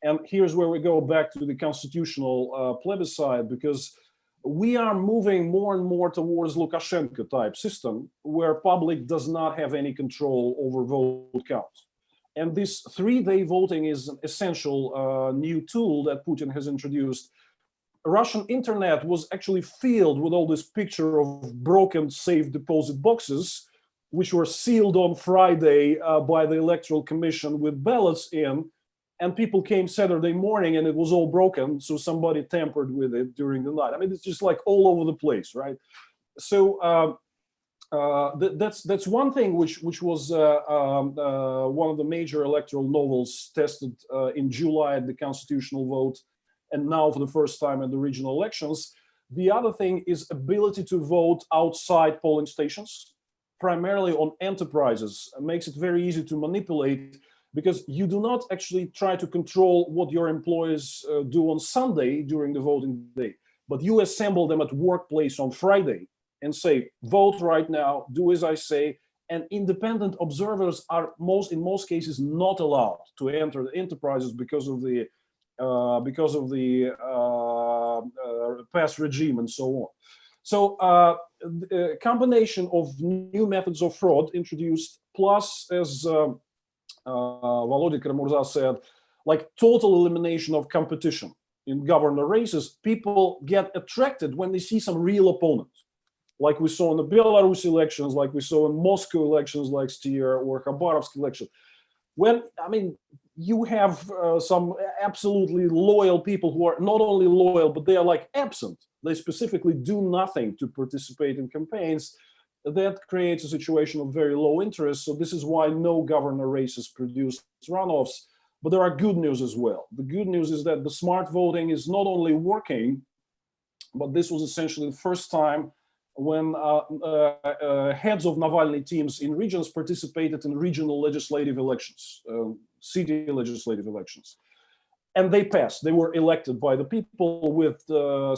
[SPEAKER 3] And here's where we go back to the constitutional plebiscite, because we are moving more and more towards Lukashenko type system where public does not have any control over vote count. And this 3-day voting is an essential new tool that Putin has introduced. Russian internet was actually filled with all this picture of broken safe deposit boxes, which were sealed on Friday by the Electoral Commission with ballots in. And people came Saturday morning and it was all broken. So somebody tampered with it during the night. I mean, it's just like all over the place, right? So that's one thing which was one of the major electoral novels tested in July at the constitutional vote, and now for the first time in the regional elections. The other thing is ability to vote outside polling stations, primarily on enterprises. It makes it very easy to manipulate, because you do not actually try to control what your employees do on Sunday during the voting day, but you assemble them at workplace on Friday and say, vote right now, do as I say. And independent observers are in most cases not allowed to enter the enterprises because of the past regime and so on. So a combination of new methods of fraud introduced, plus, as Vladimir KARA-MURZA said, like total elimination of competition in governor races. People get attracted when they see some real opponent, like we saw in the Belarus elections, like we saw in Moscow elections last year, or Khabarovsk election. When, I mean, you have some absolutely loyal people who are not only loyal, but they are like absent. They specifically do nothing to participate in campaigns. That creates a situation of very low interest. So this is why no governor races produce runoffs. But there are good news as well. The good news is that the smart voting is not only working, but this was essentially the first time when heads of Navalny teams in regions participated in regional legislative elections, city legislative elections. And they passed. They were elected by the people with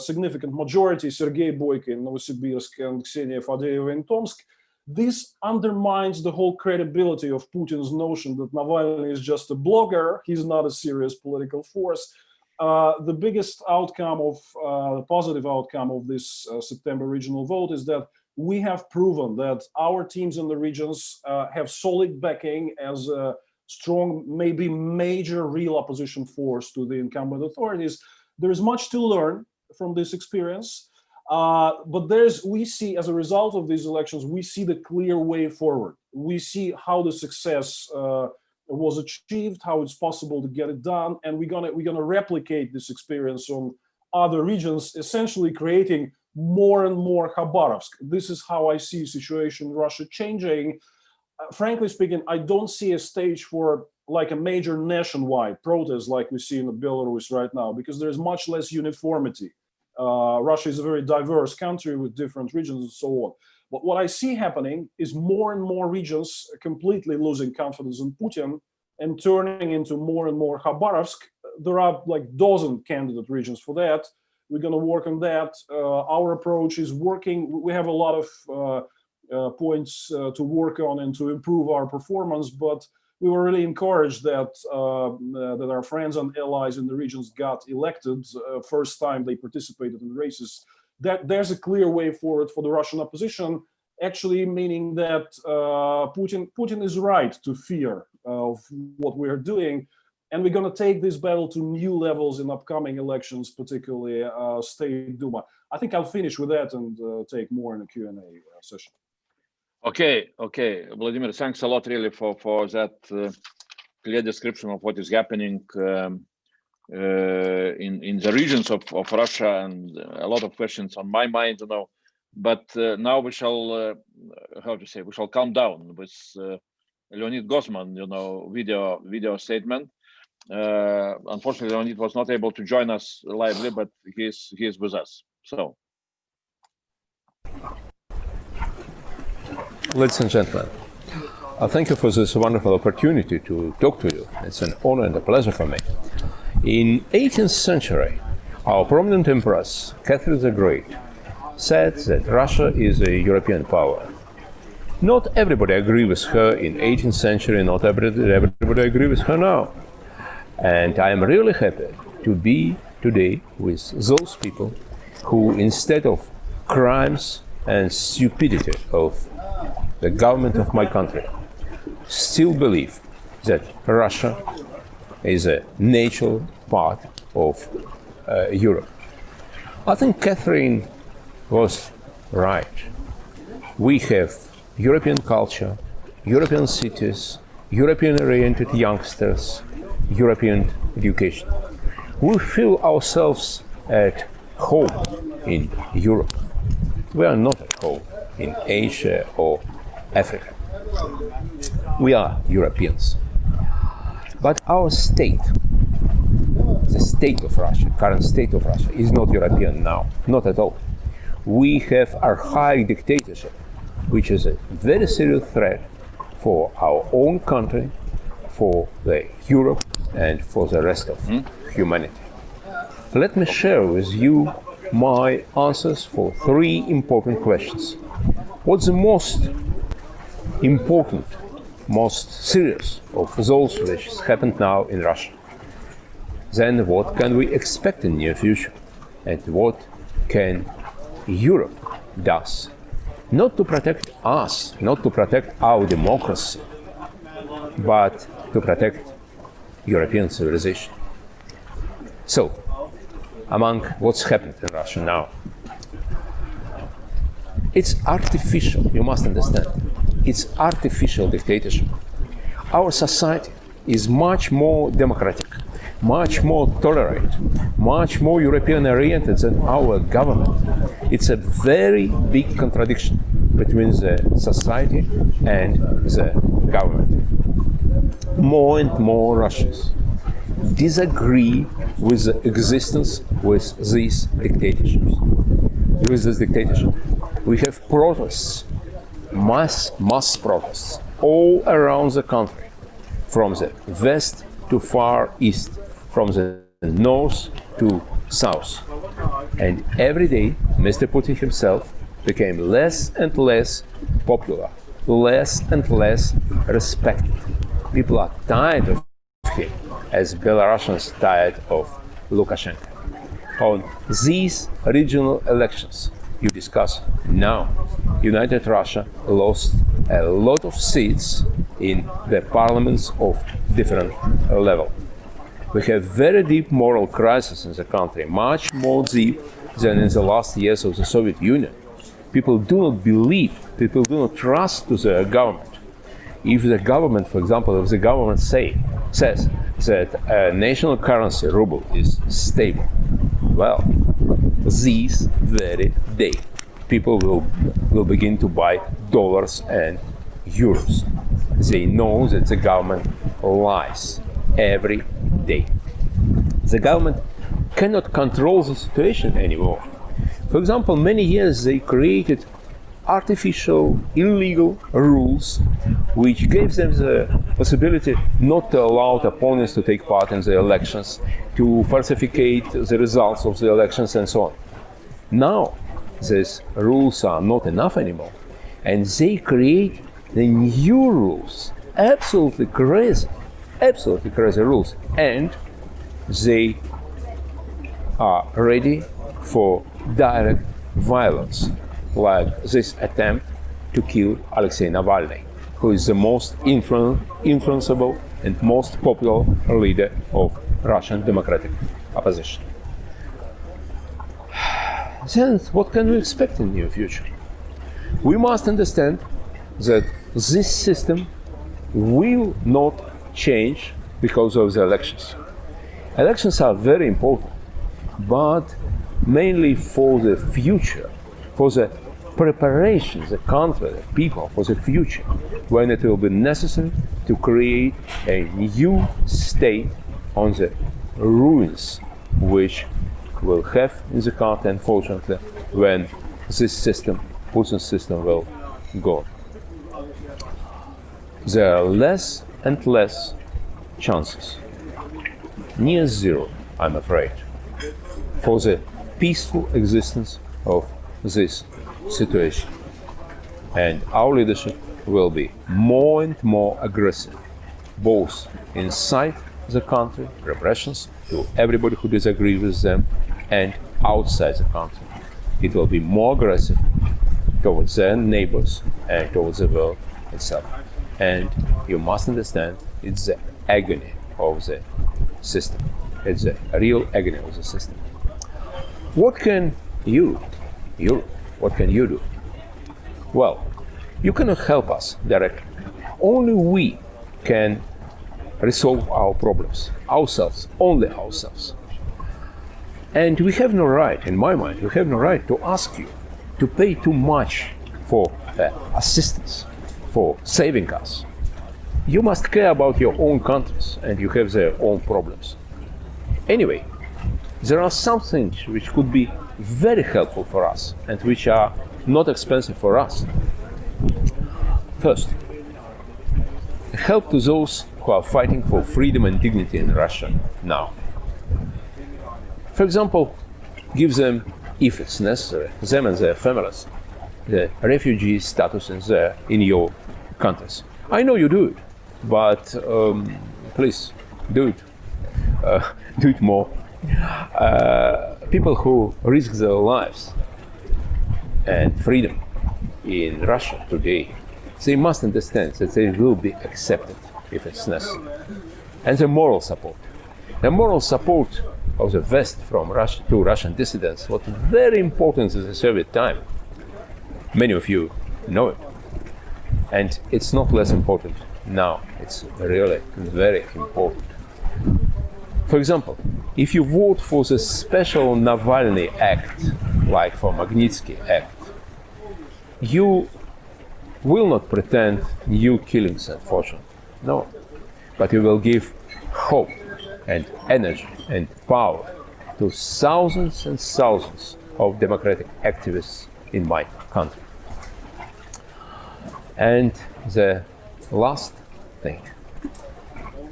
[SPEAKER 3] significant majority, Sergei Boyko in Novosibirsk and Ksenia Fadeyeva in Tomsk. This undermines the whole credibility of Putin's notion that Navalny is just a blogger. He's not a serious political force. The biggest outcome of, the positive outcome of this September regional vote is that we have proven that our teams in the regions have solid backing as a strong, maybe major real opposition force to the incumbent authorities. There is much to learn from this experience, but we see, as a result of these elections, we see the clear way forward. We see how the success was achieved, how it's possible to get it done, and we're gonna replicate this experience on other regions, essentially creating more and more Khabarovsk. This is how I see the situation in Russia changing. Frankly speaking, I don't see a stage for like a major nationwide protest like we see in Belarus right now, because there's much less uniformity Russia is a very diverse country with different regions and so on. But what I see happening is more and more regions completely losing confidence in Putin and turning into more and more Khabarovsk. There are like a dozen candidate regions for that. We're going to work on that. Our approach is working. We have a lot of points to work on and to improve our performance, but we were really encouraged that that our friends and allies in the regions got elected first time they participated in races. That there's a clear way forward for the Russian opposition, actually meaning that Putin is right to fear of what we're doing. And we're going to take this battle to new levels in upcoming elections, particularly State Duma. I think I'll finish with that and take more in the Q&A session.
[SPEAKER 1] Okay, Vladimir, thanks a lot really for that clear description of what is happening in the regions of Russia, and a lot of questions on my mind, you know. But now we shall, how to say, we shall calm down with Leonid Gozman, you know, video statement. Unfortunately, Leonid was not able to join us lively, but he is with us. So,
[SPEAKER 4] ladies and gentlemen, thank you for this wonderful opportunity to talk to you. It's an honor and a pleasure for me. In 18th century, our prominent empress, Catherine the Great, said that Russia is a European power. Not everybody agreed with her in 18th century, not everybody agrees with her now. And I am really happy to be today with those people who, instead of crimes and stupidity of the government of my country, still believe that Russia is a natural part of Europe. I think Catherine was right. We have European culture, European cities, European-oriented youngsters, European education. We feel ourselves at home in Europe. We are not at home in Asia or Africa. We are Europeans. But our state, the state of Russia, current state of Russia, is not European now, not at all. We have archaic dictatorship, which is a very serious threat for our own country, for the Europe, and for the rest of humanity. Let me share with you my answers for three important questions. What's the most important, most serious of those which has happened now in Russia? Then what can we expect in the near future? And what can Europe does? Not to protect us, not to protect our democracy, but to protect European civilization. So, among what's happened in Russia now, it's artificial, you must understand. It's artificial dictatorship. Our society is much more democratic, much more tolerant, much more European-oriented than our government. It's a very big contradiction between the society and the government. More and more Russians disagree with the existence with these dictatorships. With this dictatorship, we have protests, mass protests all around the country, from the west to far east, from the north to south. And every day, Mr. Putin himself became less and less popular, less and less respected. People are tired of him, as Belarusians tired of Lukashenko. On these regional elections you discuss now, United Russia lost a lot of seats in the parliaments of different levels. We have very deep moral crisis in the country, much more deep than in the last years of the Soviet Union. People do not believe, people do not trust to their government. If the government, for example, if the government says that a national currency, ruble, is stable, well, this very day, people will begin to buy dollars and euros. They know that the government lies every day. The government cannot control the situation anymore. For example, many years they created artificial, illegal rules which gave them the possibility not to allow opponents to take part in the elections, to falsificate the results of the elections and so on. Now, these rules are not enough anymore, and they create the new rules, absolutely crazy rules, and they are ready for direct violence, like this attempt to kill Alexei Navalny, who is the most influenceable and most popular leader of Russian democratic opposition. Then what can we expect in the near future? We must understand that this system will not change because of the elections. Elections are very important, but mainly for the future, for the preparation, the country, the people, for the future, when it will be necessary to create a new state on the ruins which will have in the country, unfortunately, when this system, Putin's system, will go. There are less and less chances, near zero, I'm afraid, for the peaceful existence of this situation. And our leadership will be more and more aggressive, both inside the country, repressions to everybody who disagrees with them, and outside the country. It will be more aggressive towards their neighbors and towards the world itself. And you must understand, it's the agony of the system. It's the real agony of the system. What can you do? Well, you cannot help us directly. Only we can resolve our problems, ourselves, only ourselves. And we have no right, in my mind, we have no right to ask you to pay too much for assistance, for saving us. You must care about your own countries, and you have their own problems. Anyway, there are some things which could be very helpful for us and which are not expensive for us. First, help to those who are fighting for freedom and dignity in Russia now. For example, give them, if it's necessary, them and their families, the refugee status in your countries. I know you do it, but please do it. Do it more. People who risk their lives and freedom in Russia today, they must understand that they will be accepted if it's necessary. And the moral support. The moral support of the West from Russia to Russian dissidents was very important in the Soviet time. Many of you know it. And it's not less important now. It's really very important. For example, if you vote for the special Navalny Act, like for Magnitsky Act, you will not pretend new killings, unfortunately. No. But you will give hope and energy and power to thousands and thousands of democratic activists in my country. And the last thing,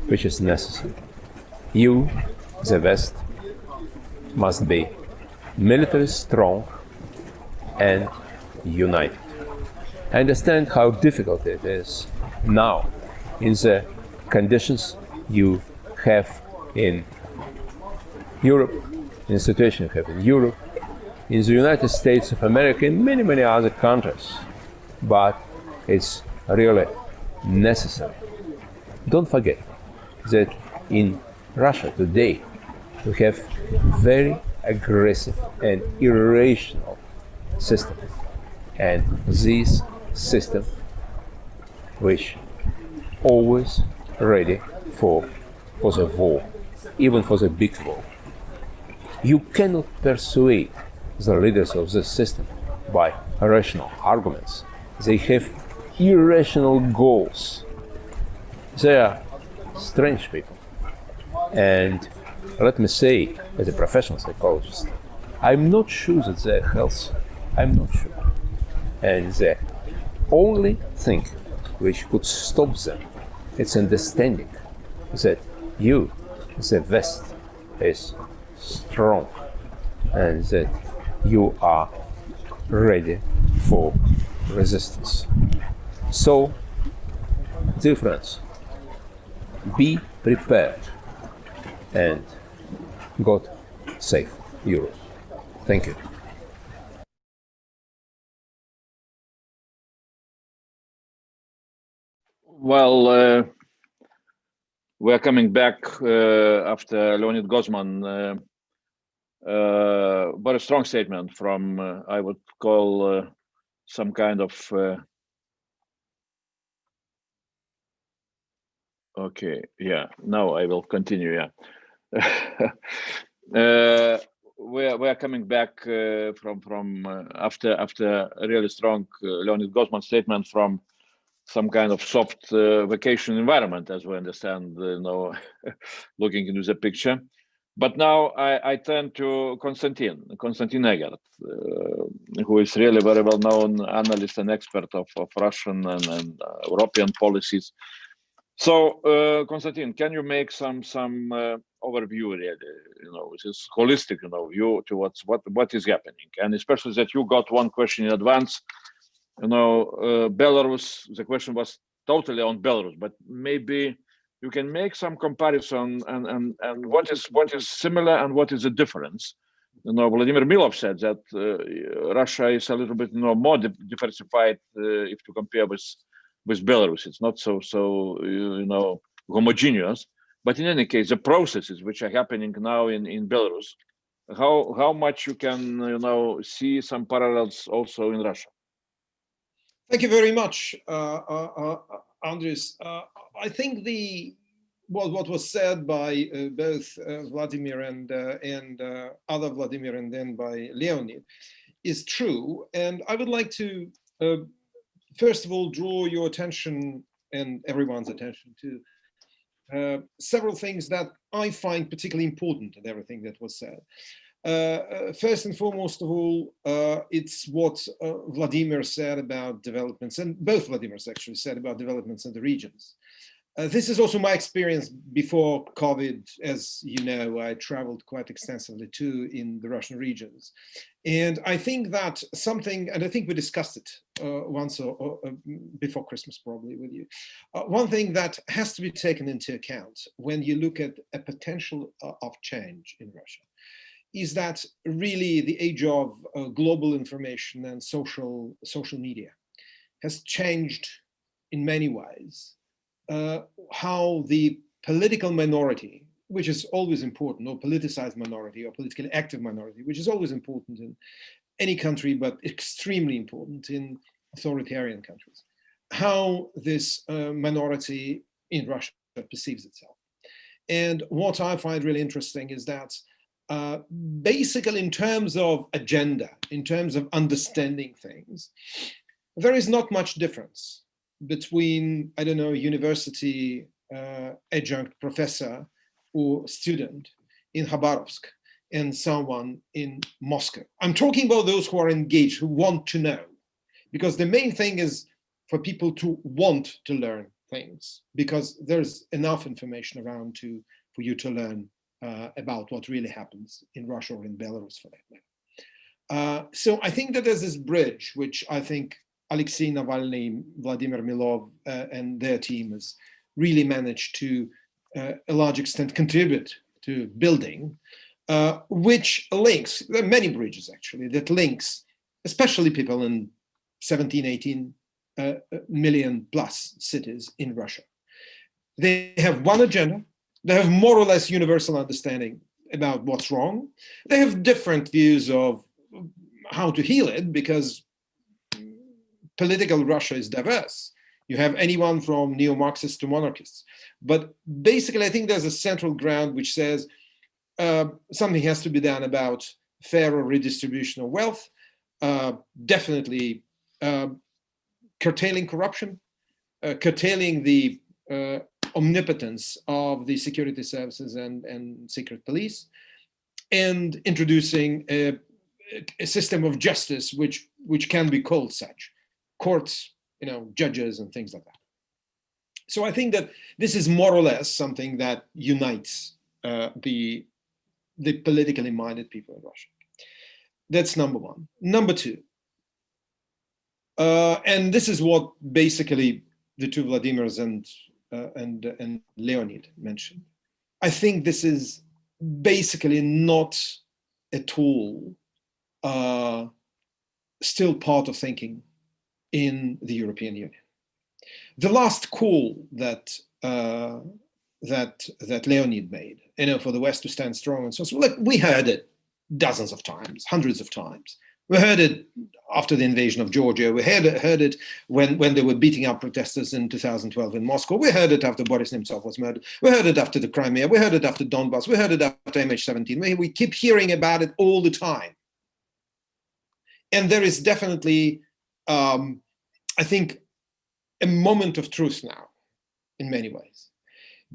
[SPEAKER 4] which is necessary, you, the West, must be militarily strong and united. I understand how difficult it is now in the conditions you have in Europe, in the situation you have in Europe, in the United States of America, in many, many other countries. But it's really necessary. Don't forget that in Russia today, we have very aggressive and irrational system. And this system, which always ready for the war, even for the big war. You cannot persuade the leaders of this system by rational arguments. They have irrational goals. They are strange people. And let me say, as a professional psychologist, I'm not sure that they're healthy. I'm not sure. And the only thing which could stop them is understanding that you, the West, is strong and that you are ready for resistance. So, dear friends, be prepared and God save Europe. Thank you.
[SPEAKER 1] Well, we're coming back after Leonid Gozman. Very strong statement from, I would call, some kind of, okay, yeah, now I will continue, yeah. We're coming back from after a really strong Leonid Gozman statement from some kind of soft vacation environment, as we understand, looking into the picture. But now I turn to Konstantin EGGERT, who is really very well-known analyst and expert of Russian and European policies. So, Konstantin, can you make some overview, really, which is holistic, view towards what is happening, and especially that you got one question in advance. Belarus, the question was totally on Belarus, but maybe you can make some comparison and what is similar and what is the difference. Vladimir Milov said that Russia is a little bit more diversified if you compare with Belarus. It's not so homogeneous. But in any case, the processes which are happening now in Belarus, how much you can see some parallels also in Russia.
[SPEAKER 5] Thank you very much, Andres. I think what was said by both Vladimir and other Vladimir, and then by Leonid, is true. And I would like to, first of all, draw your attention and everyone's attention to several things that I find particularly important in everything that was said. First and foremost of all, it's what Vladimir said about developments, and both Vladimirs actually said about developments in the regions. This is also my experience before COVID. As you know, I traveled quite extensively too in the Russian regions. And I think that something, and I think we discussed it once or before Christmas probably with you, one thing that has to be taken into account when you look at a potential of change in Russia is that really the age of global information and social media has changed in many ways how the political minority, which is always important, or politicized minority, or politically active minority, which is always important in any country, but extremely important in authoritarian countries, how this minority in Russia perceives itself. And what I find really interesting is that basically in terms of agenda, in terms of understanding things, there is not much difference between, I don't know, university adjunct professor or student in Khabarovsk and someone in Moscow. I'm talking about those who are engaged, who want to know, because the main thing is for people to want to learn things, because there's enough information around for you to learn about what really happens in Russia or in Belarus for that matter. So I think that there's this bridge, which I think Alexei Navalny, Vladimir Milov, and their team has really managed to a large extent contribute to building, which links, there are many bridges actually, that links, especially people in 17, 18 million plus cities in Russia. They have one agenda. They have more or less universal understanding about what's wrong. They have different views of how to heal it, because political Russia is diverse. You have anyone from neo-Marxists to monarchists. But basically, I think there's a central ground which says something has to be done about fairer redistribution of wealth, definitely curtailing corruption, curtailing the omnipotence of of the security services and secret police, and introducing a system of justice which can be called such, courts, judges and things like that. So I think that this is more or less something that unites the politically minded people in Russia. That's number one. Number two, and this is what basically the two Vladimirs and Leonid mentioned. I think this is basically not at all still part of thinking in the European Union. The last call that Leonid made, for the West to stand strong and so on. Look, we heard it dozens of times, hundreds of times. We heard it after the invasion of Georgia. We heard it when they were beating up protesters in 2012 in Moscow. We heard it after Boris Nemtsov was murdered. We heard it after the Crimea. We heard it after Donbass. We heard it after MH17. We keep hearing about it all the time. And there is definitely, I think, a moment of truth now, in many ways,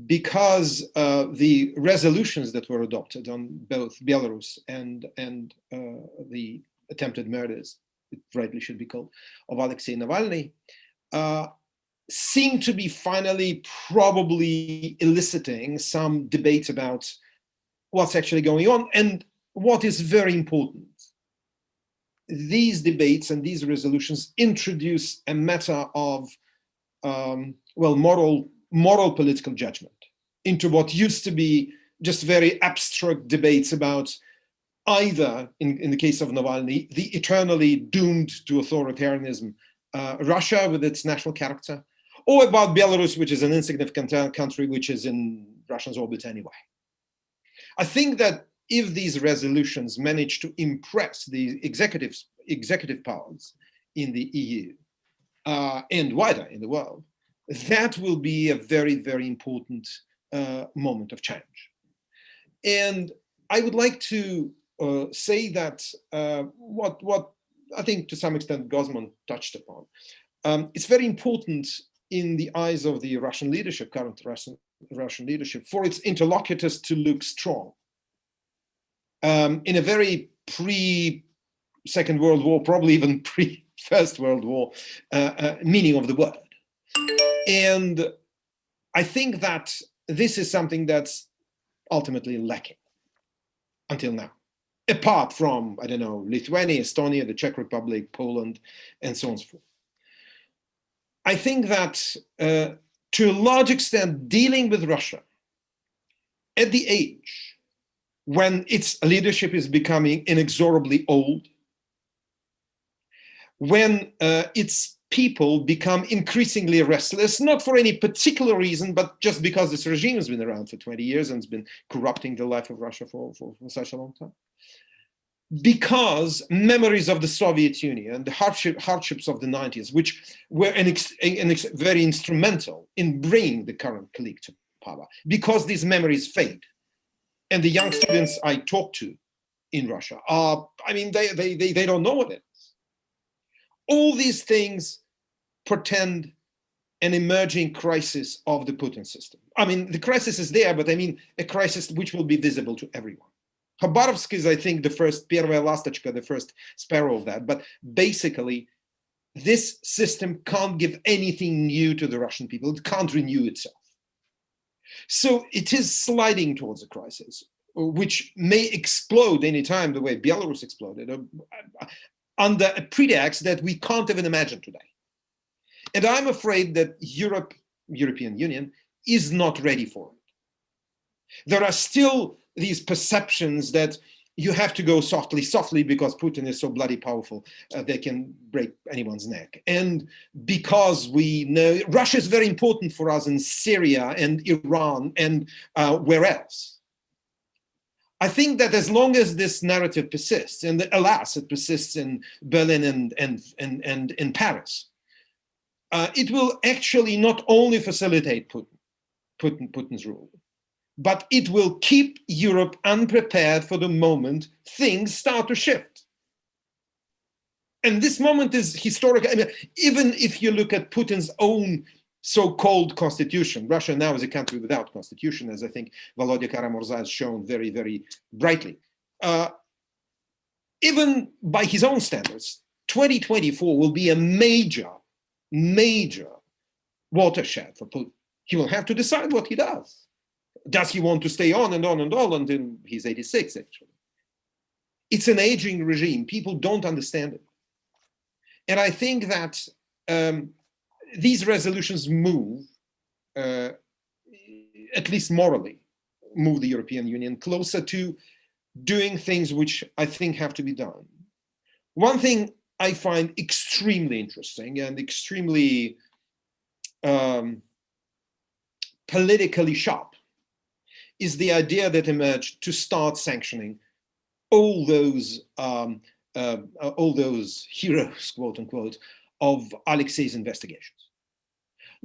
[SPEAKER 5] because the resolutions that were adopted on both Belarus and the attempted murders, it rightly should be called, of Alexei Navalny, seem to be finally probably eliciting some debate about what's actually going on. And what is very important, these debates and these resolutions introduce a matter of moral political judgment into what used to be just very abstract debates about either, in the case of Navalny, the eternally doomed to authoritarianism Russia with its national character, or about Belarus, which is an insignificant country which is in Russia's orbit anyway. I think that if these resolutions manage to impress the executive powers in the EU and wider in the world, that will be a very, very important moment of change. And I would like to say that what I think to some extent Gosman touched upon, it's very important in the eyes of the Russian leadership, current Russian leadership, for its interlocutors to look strong. In a very pre-Second World War, probably even pre-First World War meaning of the word. And I think that this is something that's ultimately lacking until now, apart from, I don't know, Lithuania, Estonia, the Czech Republic, Poland, and so on and so forth. I think that to a large extent, dealing with Russia at the age when its leadership is becoming inexorably old, when its people become increasingly restless, not for any particular reason, but just because this regime has been around for 20 years and has been corrupting the life of Russia for such a long time. Because memories of the Soviet Union, the hardships of the 90s, which were very instrumental in bringing the current clique to power, because these memories fade. And the young students I talk to in Russia are, I mean, they don't know what it is. All these things portend an emerging crisis of the Putin system. I mean, the crisis is there, but I mean, a crisis which will be visible to everyone. Khabarovsk is, I think, the first Первая ласточка, the first sparrow of that. But basically, this system can't give anything new to the Russian people. It can't renew itself. So it is sliding towards a crisis, which may explode anytime the way Belarus exploded, under a pretext that we can't even imagine today. And I'm afraid that European Union is not ready for it. There are still these perceptions that you have to go softly because Putin is so bloody powerful, they can break anyone's neck. And because we know Russia is very important for us in Syria and Iran and where else. I think that as long as this narrative persists, and alas, it persists in Berlin and in Paris, it will actually not only facilitate Putin's rule, but it will keep Europe unprepared for the moment things start to shift. And this moment is historic. I mean, even if you look at Putin's own so-called constitution. Russia now is a country without constitution, as I think Vladimir KARA-MURZA has shown very, very brightly. Even by his own standards, 2024 will be a major, major watershed for Putin. He will have to decide what he does. Does he want to stay on and on and on until he's 86, actually? It's an aging regime. People don't understand it. And I think that these resolutions move, at least morally, move the European Union closer to doing things which I think have to be done. One thing I find extremely interesting and extremely politically sharp is the idea that emerged to start sanctioning all those heroes, quote unquote, of Alexei's investigations.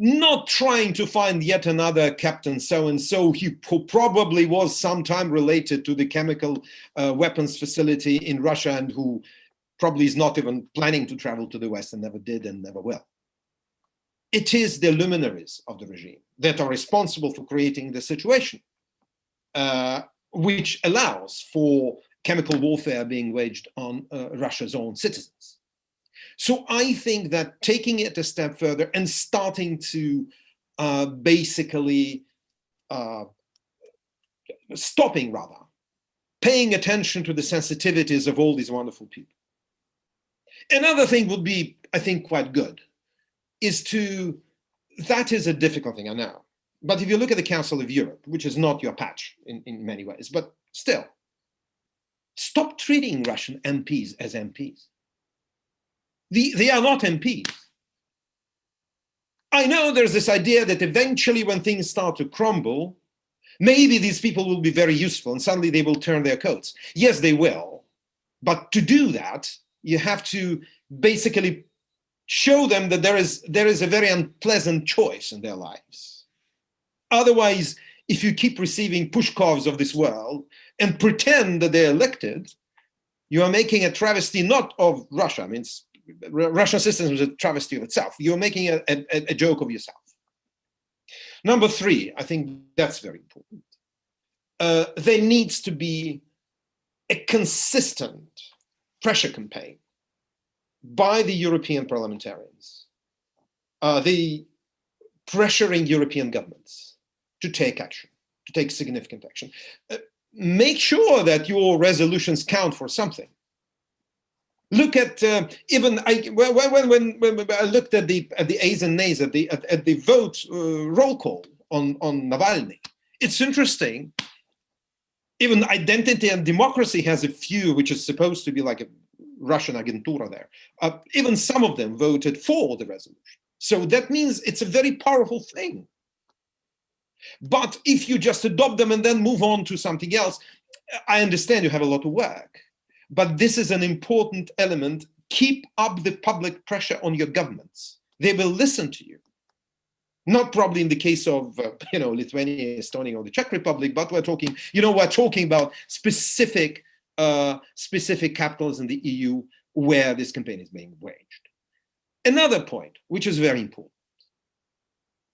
[SPEAKER 5] Not trying to find yet another Captain so-and-so who probably was sometime related to the chemical weapons facility in Russia and who probably is not even planning to travel to the West and never did and never will. It is the luminaries of the regime that are responsible for creating the situation, which allows for chemical warfare being waged on Russia's own citizens. So I think that taking it a step further and starting to basically paying attention to the sensitivities of all these wonderful people. Another thing would be, I think, quite good, that is a difficult thing, I know. But if you look at the Council of Europe, which is not your patch in many ways, but still, stop treating Russian MPs as MPs. They are not MPs. I know there's this idea that eventually when things start to crumble, maybe these people will be very useful and suddenly they will turn their coats. Yes, they will. But to do that, you have to basically show them that there is a very unpleasant choice in their lives. Otherwise, if you keep receiving Pushkovs of this world and pretend that they're elected, you are making a travesty not of Russia. I mean, Russian system is a travesty of itself. You're making a joke of yourself. Number three, I think that's very important. There needs to be a consistent pressure campaign by the European parliamentarians, the pressuring European governments to take action, to take significant action. Make sure that your resolutions count for something. Look at when I looked at the ayes and nays at the vote roll call on Navalny. It's interesting. Even Identity and Democracy has a few, which is supposed to be like a Russian agentura there. Even some of them voted for the resolution. So that means it's a very powerful thing. But if you just adopt them and then move on to something else, I understand you have a lot of work. But this is an important element. Keep up the public pressure on your governments. They will listen to you. Not probably in the case of Lithuania, Estonia, or the Czech Republic, but we're talking about specific capitals in the EU where this campaign is being waged. Another point, which is very important,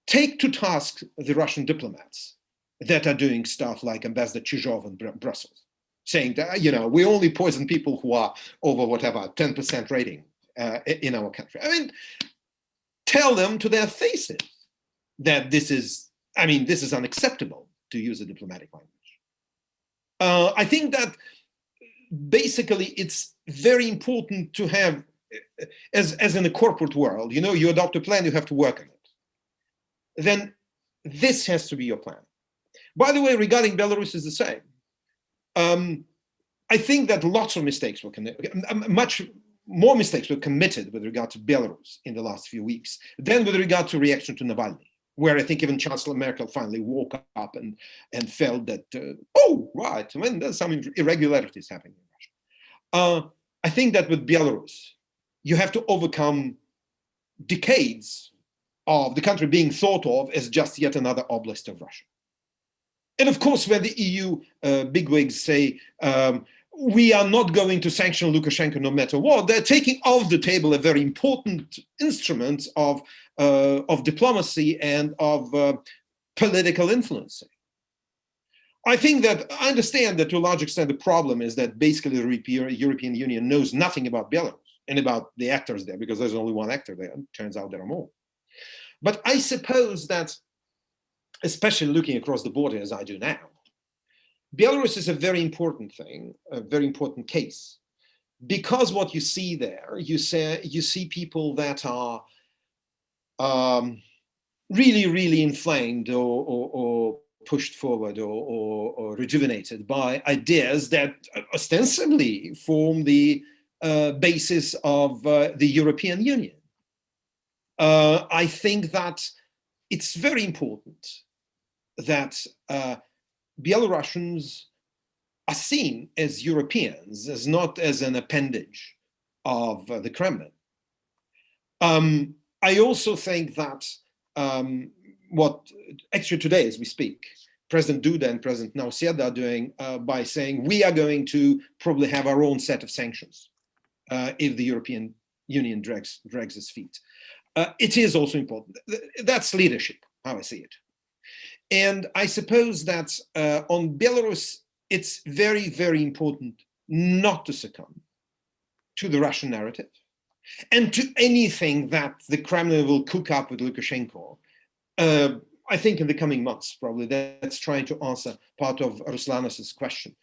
[SPEAKER 5] take to task the Russian diplomats that are doing stuff like Ambassador Chizhov in Brussels, saying that, we only poison people who are over whatever, 10% rating in our country. I mean, tell them to their faces that this is unacceptable, to use a diplomatic language. I think that basically it's very important to have, as in a corporate world, you adopt a plan, you have to work on it. Then this has to be your plan. By the way, regarding Belarus is the same. I think that lots of mistakes were much more mistakes were committed with regard to Belarus in the last few weeks than with regard to reaction to Navalny, where I think even Chancellor Merkel finally woke up and felt that, there's some irregularities happening in Russia. I think that with Belarus, you have to overcome decades of the country being thought of as just yet another oblast of Russia. And of course, when the EU bigwigs say, we are not going to sanction Lukashenko no matter what. They're taking off the table a very important instrument of diplomacy and of political influencing. I think that I understand that to a large extent the problem is that basically the European Union knows nothing about Belarus and about the actors there, because there's only one actor there. Turns out there are more. But I suppose that, especially looking across the border as I do now, Belarus is a very important thing, a very important case, because what you see there, you see people that are really, really inflamed or pushed forward or rejuvenated by ideas that ostensibly form the basis of the European Union. I think that it's very important that Belarusians are seen as Europeans, as not as an appendage of the Kremlin. I also think that what actually today, as we speak, President Duda and President Nauseda are doing by saying we are going to probably have our own set of sanctions if the European Union drags its feet. It is also important. That's leadership, how I see it. And I suppose that on Belarus, it's very, very important not to succumb to the Russian narrative and to anything that the Kremlin will cook up with Lukashenko. I think in the coming months, probably, that's trying to answer part of Ruslanas' question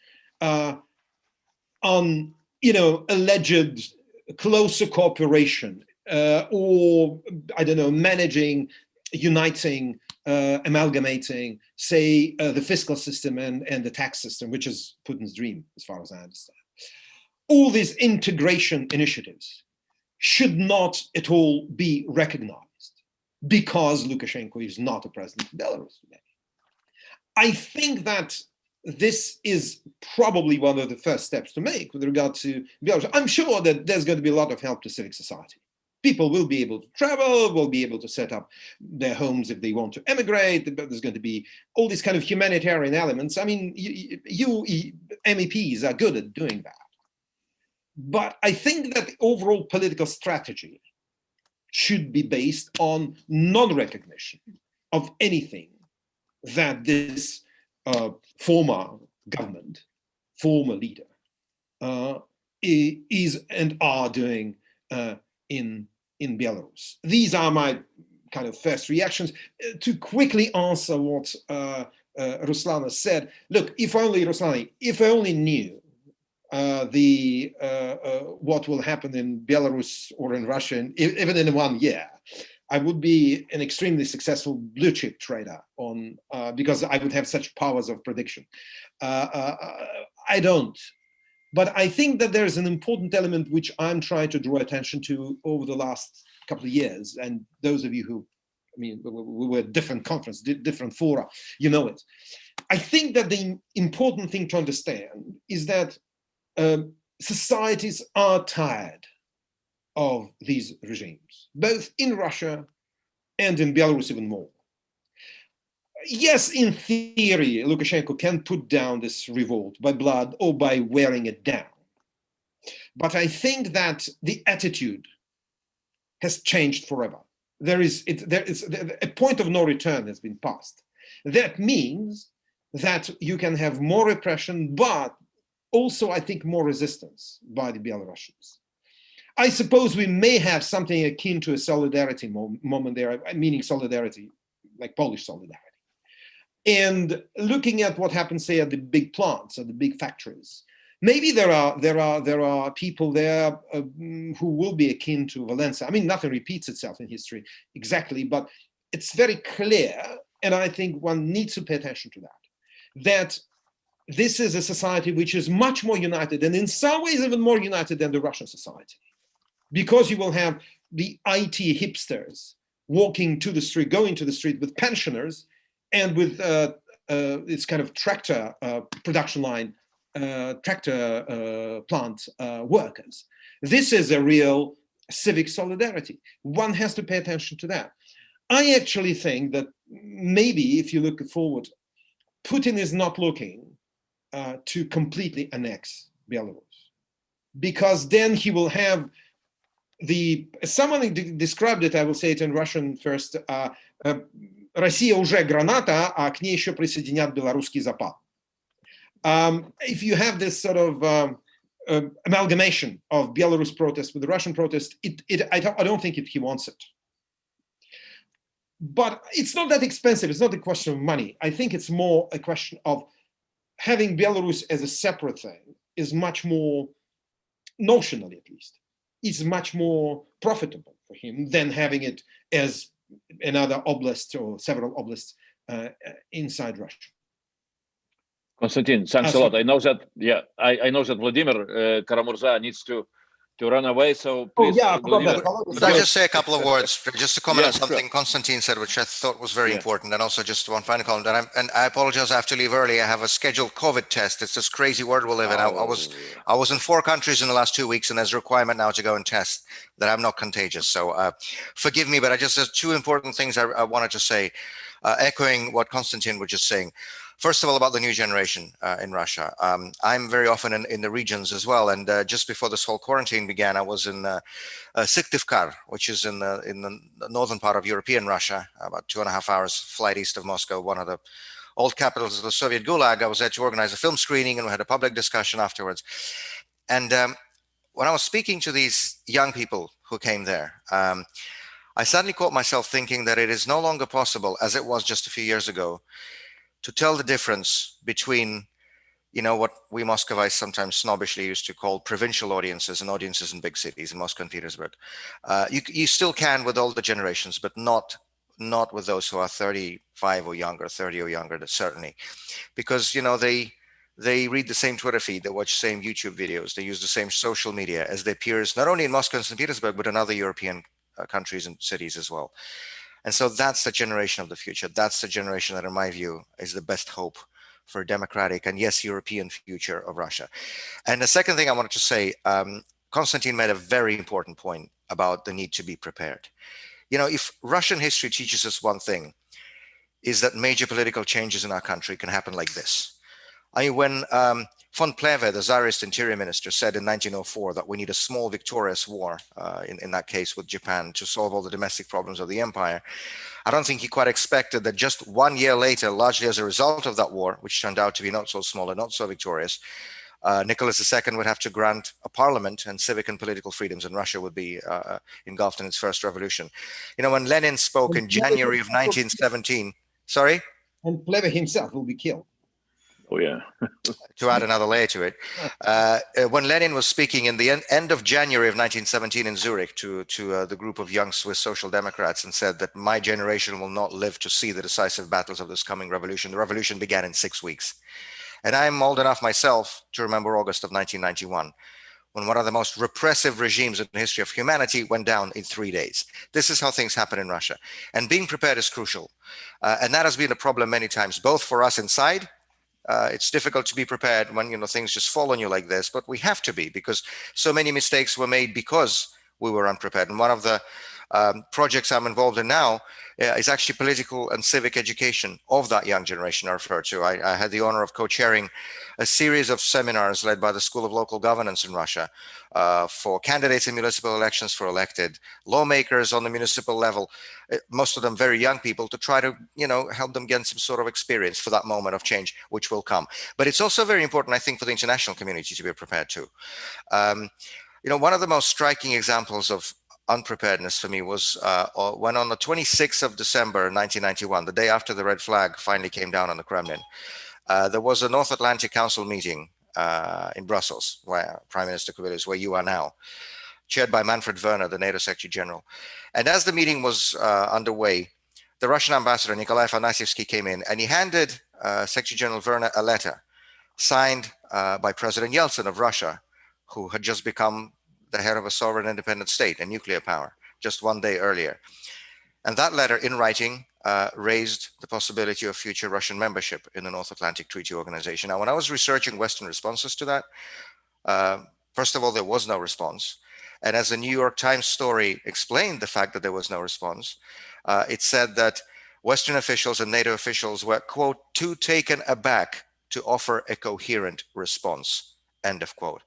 [SPEAKER 5] on, alleged closer cooperation or, I don't know, managing, uniting, amalgamating, say, the fiscal system and the tax system, which is Putin's dream, as far as I understand. All these integration initiatives should not at all be recognized because Lukashenko is not a president of Belarus today. I think that this is probably one of the first steps to make with regard to Belarus. I'm sure that there's going to be a lot of help to civic society. People will be able to travel, will be able to set up their homes if they want to emigrate. There's going to be all these kind of humanitarian elements. I mean, you MEPs are good at doing that. But I think that the overall political strategy should be based on non-recognition of anything that this former government, former leader, is and are doing in Belarus. These are my kind of first reactions. To quickly answer what Ruslana said, look, if I only knew what will happen in Belarus or in Russia, even in 1 year, I would be an extremely successful blue chip trader because I would have such powers of prediction. I don't. But I think that there is an important element which I'm trying to draw attention to over the last couple of years. And those of you who, we were at different conferences, different fora, you know it. I think that the important thing to understand is that societies are tired of these regimes, both in Russia and in Belarus even more. Yes, in theory, Lukashenko can put down this revolt by blood or by wearing it down. But I think that the attitude has changed forever. There is a point of no return has been passed. That means that you can have more repression, but also, I think, more resistance by the Belarusians. I suppose we may have something akin to a solidarity moment there, meaning solidarity, like Polish solidarity. And looking at what happens, say, at the big plants, at the big factories, maybe there are people there who will be akin to Valencia. I mean, nothing repeats itself in history exactly, but it's very clear, and I think one needs to pay attention to that this is a society which is much more united, and in some ways even more united than the Russian society, because you will have the IT hipsters walking to the street, going to the street with pensioners and with this kind of tractor production line, tractor plant workers. This is a real civic solidarity. One has to pay attention to that. I actually think that maybe if you look forward, Putin is not looking to completely annex Belarus, because then he will have someone described it, I will say it in Russian first, Россия уже граната, а к ней еще присоединят белорусский запал. If you have this sort of amalgamation of Belarus protest with the Russian protest, I don't think he wants it. But it's not that expensive. It's not a question of money. I think it's more a question of having Belarus as a separate thing is much more, notionally at least, is much more profitable for him than having it as another oblast or several oblasts inside Russia.
[SPEAKER 1] Konstantin, thanks a lot. I know that, I know that Vladimir KARA-MURZA needs to run away, so please.
[SPEAKER 2] Could I just say a couple of words, just to comment on something Konstantin said, which I thought was very important, and also just one final comment. And I apologize, I have to leave early. I have a scheduled COVID test. It's this crazy world we live in. I was in 4 countries in the last 2 weeks, and there's a requirement now to go and test that I'm not contagious. So forgive me, but there's 2 important things I wanted to say, echoing what Konstantin was just saying. First of all, about the new generation in Russia. I'm very often in the regions as well. And just before this whole quarantine began, I was in Syktyvkar, which is in the northern part of European Russia, about 2.5 hours flight east of Moscow, one of the old capitals of the Soviet Gulag. I was there to organize a film screening, and we had a public discussion afterwards. And when I was speaking to these young people who came there, I suddenly caught myself thinking that it is no longer possible, as it was just a few years ago, to tell the difference between, what we Muscovites sometimes snobbishly used to call provincial audiences and audiences in big cities, in Moscow and Petersburg. You still can with older generations, but not with those who are 35 or younger, 30 or younger, certainly. Because, they read the same Twitter feed, they watch the same YouTube videos, they use the same social media as their peers, not only in Moscow and St. Petersburg, but in other European countries and cities as well. And so that's the generation of the future. That's the generation that, in my view, is the best hope for a democratic and, yes, European future of Russia. And the second thing I wanted to say, Konstantin made a very important point about the need to be prepared. If Russian history teaches us one thing, is that major political changes in our country can happen like this. When von Plehve, the Tsarist interior minister, said in 1904 that we need a small victorious war, in that case with Japan, to solve all the domestic problems of the empire, I don't think he quite expected that just 1 year later, largely as a result of that war, which turned out to be not so small and not so victorious, Nicholas II would have to grant a parliament and civic and political freedoms, and Russia would be engulfed in its first revolution. When Lenin spoke in January of 1917, sorry?
[SPEAKER 5] And Plehve himself will be killed.
[SPEAKER 1] Oh, yeah.
[SPEAKER 2] To add another layer to it, when Lenin was speaking in the end of January of 1917 in Zurich to the group of young Swiss social democrats, and said that my generation will not live to see the decisive battles of this coming revolution. The revolution began in 6 weeks. And I'm old enough myself to remember August of 1991, when one of the most repressive regimes in the history of humanity went down in 3 days. This is how things happen in Russia. And being prepared is crucial. And that has been a problem many times, both for us inside. It's difficult to be prepared when things just fall on you like this, but we have to be, because so many mistakes were made because we were unprepared. And one of the projects I'm involved in now is actually political and civic education of that young generation I referred to. I had the honor of co-chairing a series of seminars led by the School of Local Governance in Russia for candidates in municipal elections, for elected lawmakers on the municipal level, most of them very young people, to try to help them get some sort of experience for that moment of change, which will come. But it's also very important, I think, for the international community to be prepared too. One of the most striking examples of unpreparedness for me was when on the 26th of December 1991, the day after the red flag finally came down on the Kremlin, there was a North Atlantic Council meeting in Brussels, where Prime Minister Kubilius, where you are now, chaired by Manfred Werner, the NATO Secretary General. And as the meeting was underway, the Russian ambassador, Nikolai Afanasievsky, came in, and he handed Secretary General Werner a letter signed by President Yeltsin of Russia, who had just become the head of a sovereign independent state, a nuclear power, just 1 day earlier. And that letter, in writing, raised the possibility of future Russian membership in the North Atlantic Treaty Organization. Now, when I was researching Western responses to that, first of all, there was no response. And as the New York Times story explained the fact that there was no response, it said that Western officials and NATO officials were, quote, too taken aback to offer a coherent response, End of quote.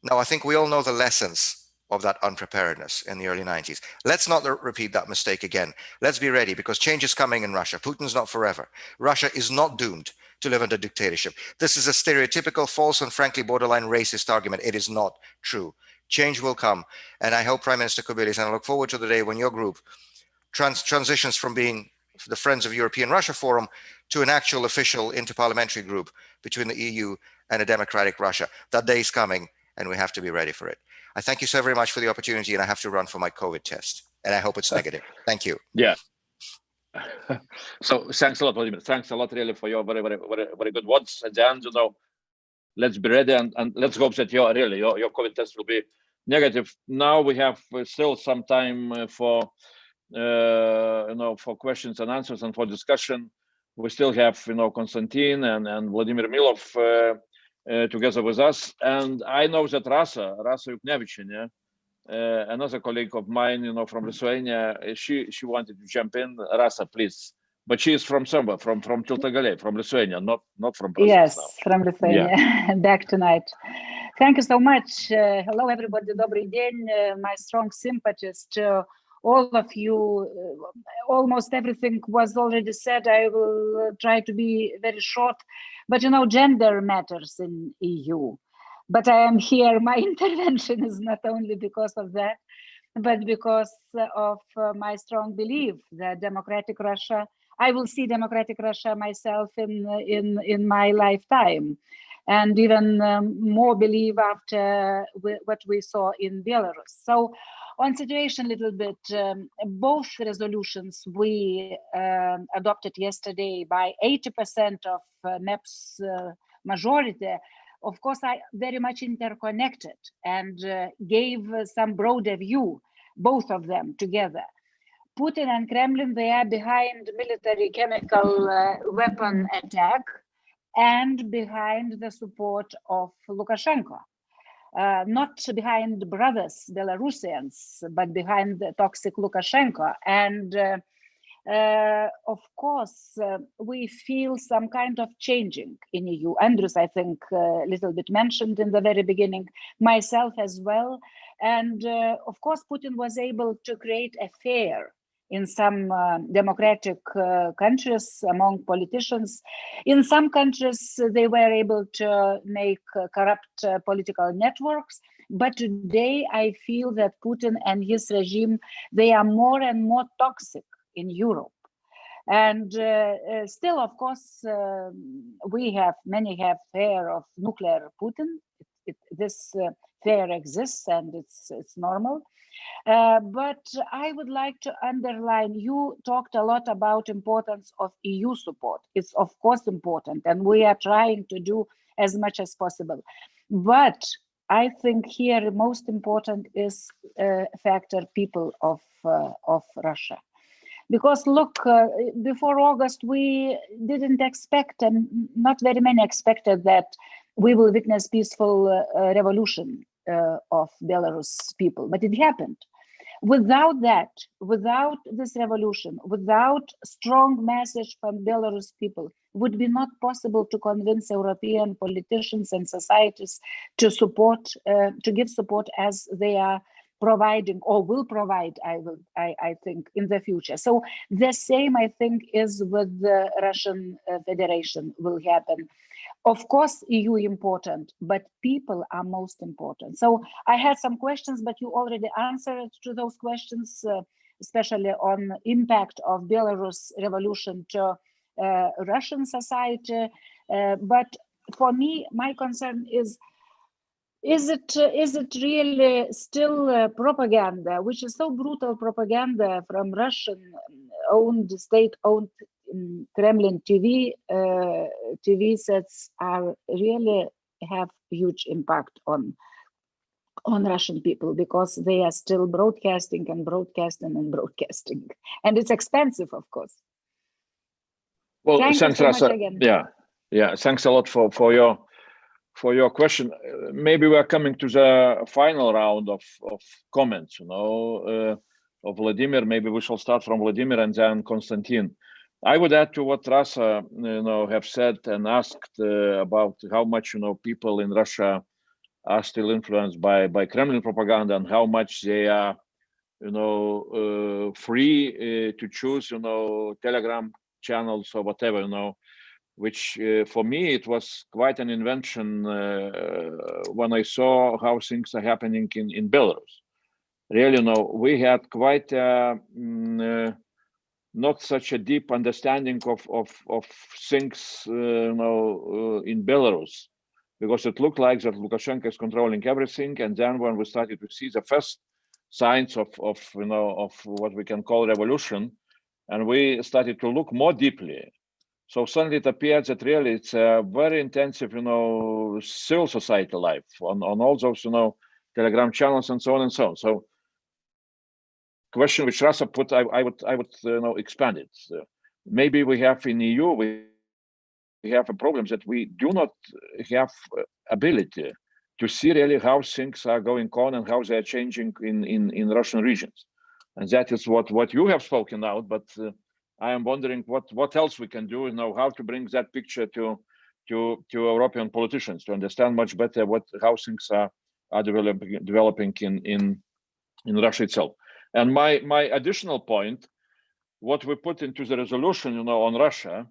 [SPEAKER 2] Now, I think we all know the lessons of that unpreparedness in the early 90s. Let's not repeat that mistake again. Let's be ready, because change is coming in Russia. Putin's not forever. Russia is not doomed to live under dictatorship. This is a stereotypical, false, and frankly borderline racist argument. It is not true. Change will come. And I hope, Prime Minister Kubilius, and I look forward to the day when your group transitions from being the Friends of European Russia Forum to an actual official interparliamentary group between the EU and a democratic Russia. That day is coming, and we have to be ready for it. I thank you so very much for the opportunity, and I have to run for my COVID test, and I hope it's negative. Thank you.
[SPEAKER 1] Yeah. So thanks a lot, Vladimir. Thanks a lot, really, for your very good words at the end. You know, let's be ready, and let's hope that your COVID test will be negative. Now we have still some time for for questions and answers and for discussion. We still have Konstantin and Vladimir Milov together with us, and I know that Rasa Yuknevichina, another colleague of mine, from Lithuania, she wanted to jump in. Rasa, please. But she is from somewhere, from Tiltagale, from Lithuania, not from Brussels.
[SPEAKER 6] Yes,
[SPEAKER 1] now.
[SPEAKER 6] From Lithuania. Yeah. Back tonight. Thank you so much. Hello, everybody. Dobry день. My strong sympathies to all of you. Almost everything was already said. I will try to be very short. But gender matters in EU. But I am here. My intervention is not only because of that, but because of my strong belief that democratic Russia. I will see democratic Russia myself in my lifetime, and even more believe after what we saw in Belarus. So, on situation a little bit, both resolutions we adopted yesterday by 80% of MEP's majority, of course, are very much interconnected and gave some broader view, both of them together. Putin and Kremlin, they are behind military chemical weapon attack and behind the support of Lukashenko. Not behind brothers, Belarusians, but behind the toxic Lukashenko. And of course, we feel some kind of changing in EU. Andrews, I think, a little bit mentioned in the very beginning, myself as well. And of course, Putin was able to create a fear in some democratic countries among politicians. In some countries, they were able to make corrupt political networks. But today, I feel that Putin and his regime, they are more and more toxic in Europe. And still, of course, many have fear of nuclear Putin. This fear exists, and it's normal. But I would like to underline, you talked a lot about importance of EU support. It's of course important, and we are trying to do as much as possible. But I think here most important is factor people of Russia. Because look, before August, we didn't expect, and not very many expected, that we will witness peaceful revolution of Belarus people, but it happened. Without that, without this revolution, without strong message from Belarus people, would be not possible to convince European politicians and societies to support, to give support as they are providing or will provide, I think, in the future. So the same, I think, is with the Russian Federation will happen. Of course, EU important, but people are most important. So I had some questions, but you already answered to those questions, especially on impact of Belarus revolution to Russian society. But for me, my concern is it really still propaganda, which is so brutal propaganda from Russian-owned, state-owned Kremlin TV sets are really have huge impact on Russian people, because they are still broadcasting and broadcasting and broadcasting, and it's expensive, of course.
[SPEAKER 1] Well,
[SPEAKER 6] thanks so
[SPEAKER 1] Rasa.
[SPEAKER 6] much again.
[SPEAKER 1] Yeah. Thanks a lot for your question. Maybe we are coming to the final round of comments, of Vladimir. Maybe we shall start from Vladimir and then Konstantin. I would add to what Rasa, have said and asked about how much, people in Russia are still influenced by Kremlin propaganda, and how much they are, free to choose, Telegram channels or whatever, which for me, it was quite an invention when I saw how things are happening in Belarus. Really, we had quite not such a deep understanding of things, in Belarus, because it looked like that Lukashenko is controlling everything. And then when we started to see the first signs of what we can call revolution, and we started to look more deeply, so suddenly it appeared that really it's a very intensive, civil society life on all those, Telegram channels and so on and so on. So, question which Russia put, I would expand it. Maybe we have in EU, we have a problem that we do not have ability to see really how things are going on and how they are changing in Russian regions, and that is what you have spoken out. But I am wondering what else we can do, how to bring that picture to European politicians to understand much better how things are developing in Russia itself. And my additional point, what we put into the resolution, on Russia.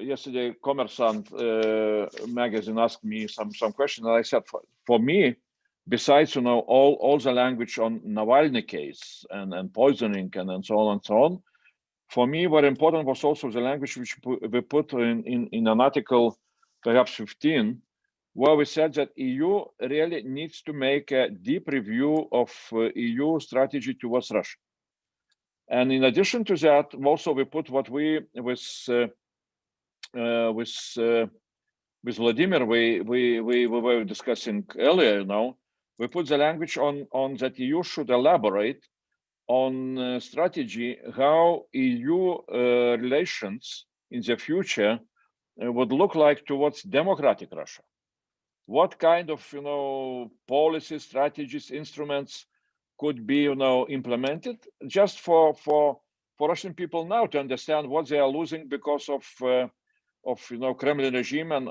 [SPEAKER 1] Yesterday, Kommersant magazine asked me some questions, and I said, for me, besides all the language on Navalny case and poisoning and so on, for me, very important was also the language which we put in an article, perhaps 15, where we said that EU really needs to make a deep review of EU strategy towards Russia. And in addition to that, also we put what we with Vladimir we were discussing earlier. We put the language on that EU should elaborate on strategy how EU relations in the future would look like towards democratic Russia. What kind of policies, strategies, instruments could be implemented just for Russian people now to understand what they are losing because of Kremlin regime and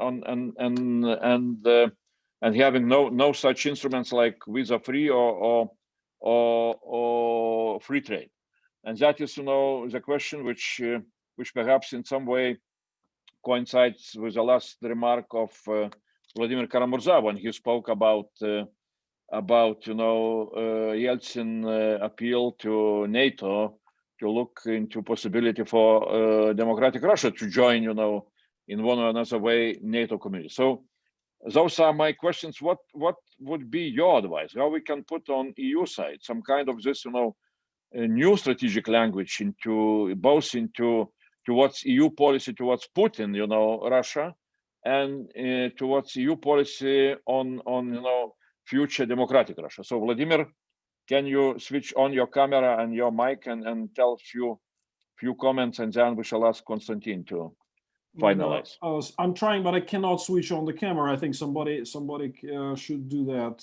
[SPEAKER 1] having no such instruments like visa-free or free trade. And that is the question which perhaps in some way coincides with the last remark of Vladimir KARA-MURZA when he spoke about Yeltsin appeal to NATO to look into possibility for democratic Russia to join, in one or another way, NATO community. So those are my questions. What would be your advice? How we can put on EU side some kind of this, a new strategic language towards EU policy towards Putin, Russia, and towards EU policy on future democratic Russia. So Vladimir, can you switch on your camera and your mic and tell a few comments, and then we shall ask Konstantin to finalize.
[SPEAKER 3] I'm trying, but I cannot switch on the camera. I think somebody should do that.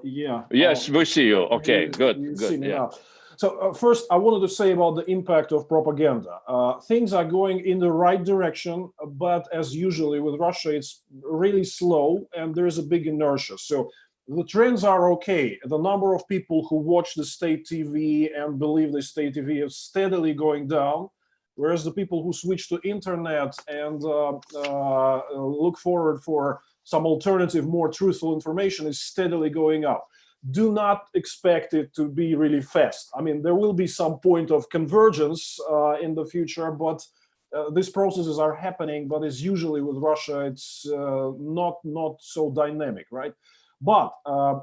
[SPEAKER 3] Yeah.
[SPEAKER 1] Yes, we see you. Okay, good.
[SPEAKER 3] You
[SPEAKER 1] good.
[SPEAKER 3] See me
[SPEAKER 1] yeah.
[SPEAKER 3] now. So first, I wanted to say about the impact of propaganda. Things are going in the right direction, but as usually with Russia, it's really slow and there is a big inertia. So the trends are okay. The number of people who watch the state TV and believe the state TV is steadily going down, whereas the people who switch to internet and look forward for some alternative, more truthful information is steadily going up. Do not expect it to be really fast. I mean, there will be some point of convergence in the future, but these processes are happening. But as usually with Russia, it's not so dynamic, right? But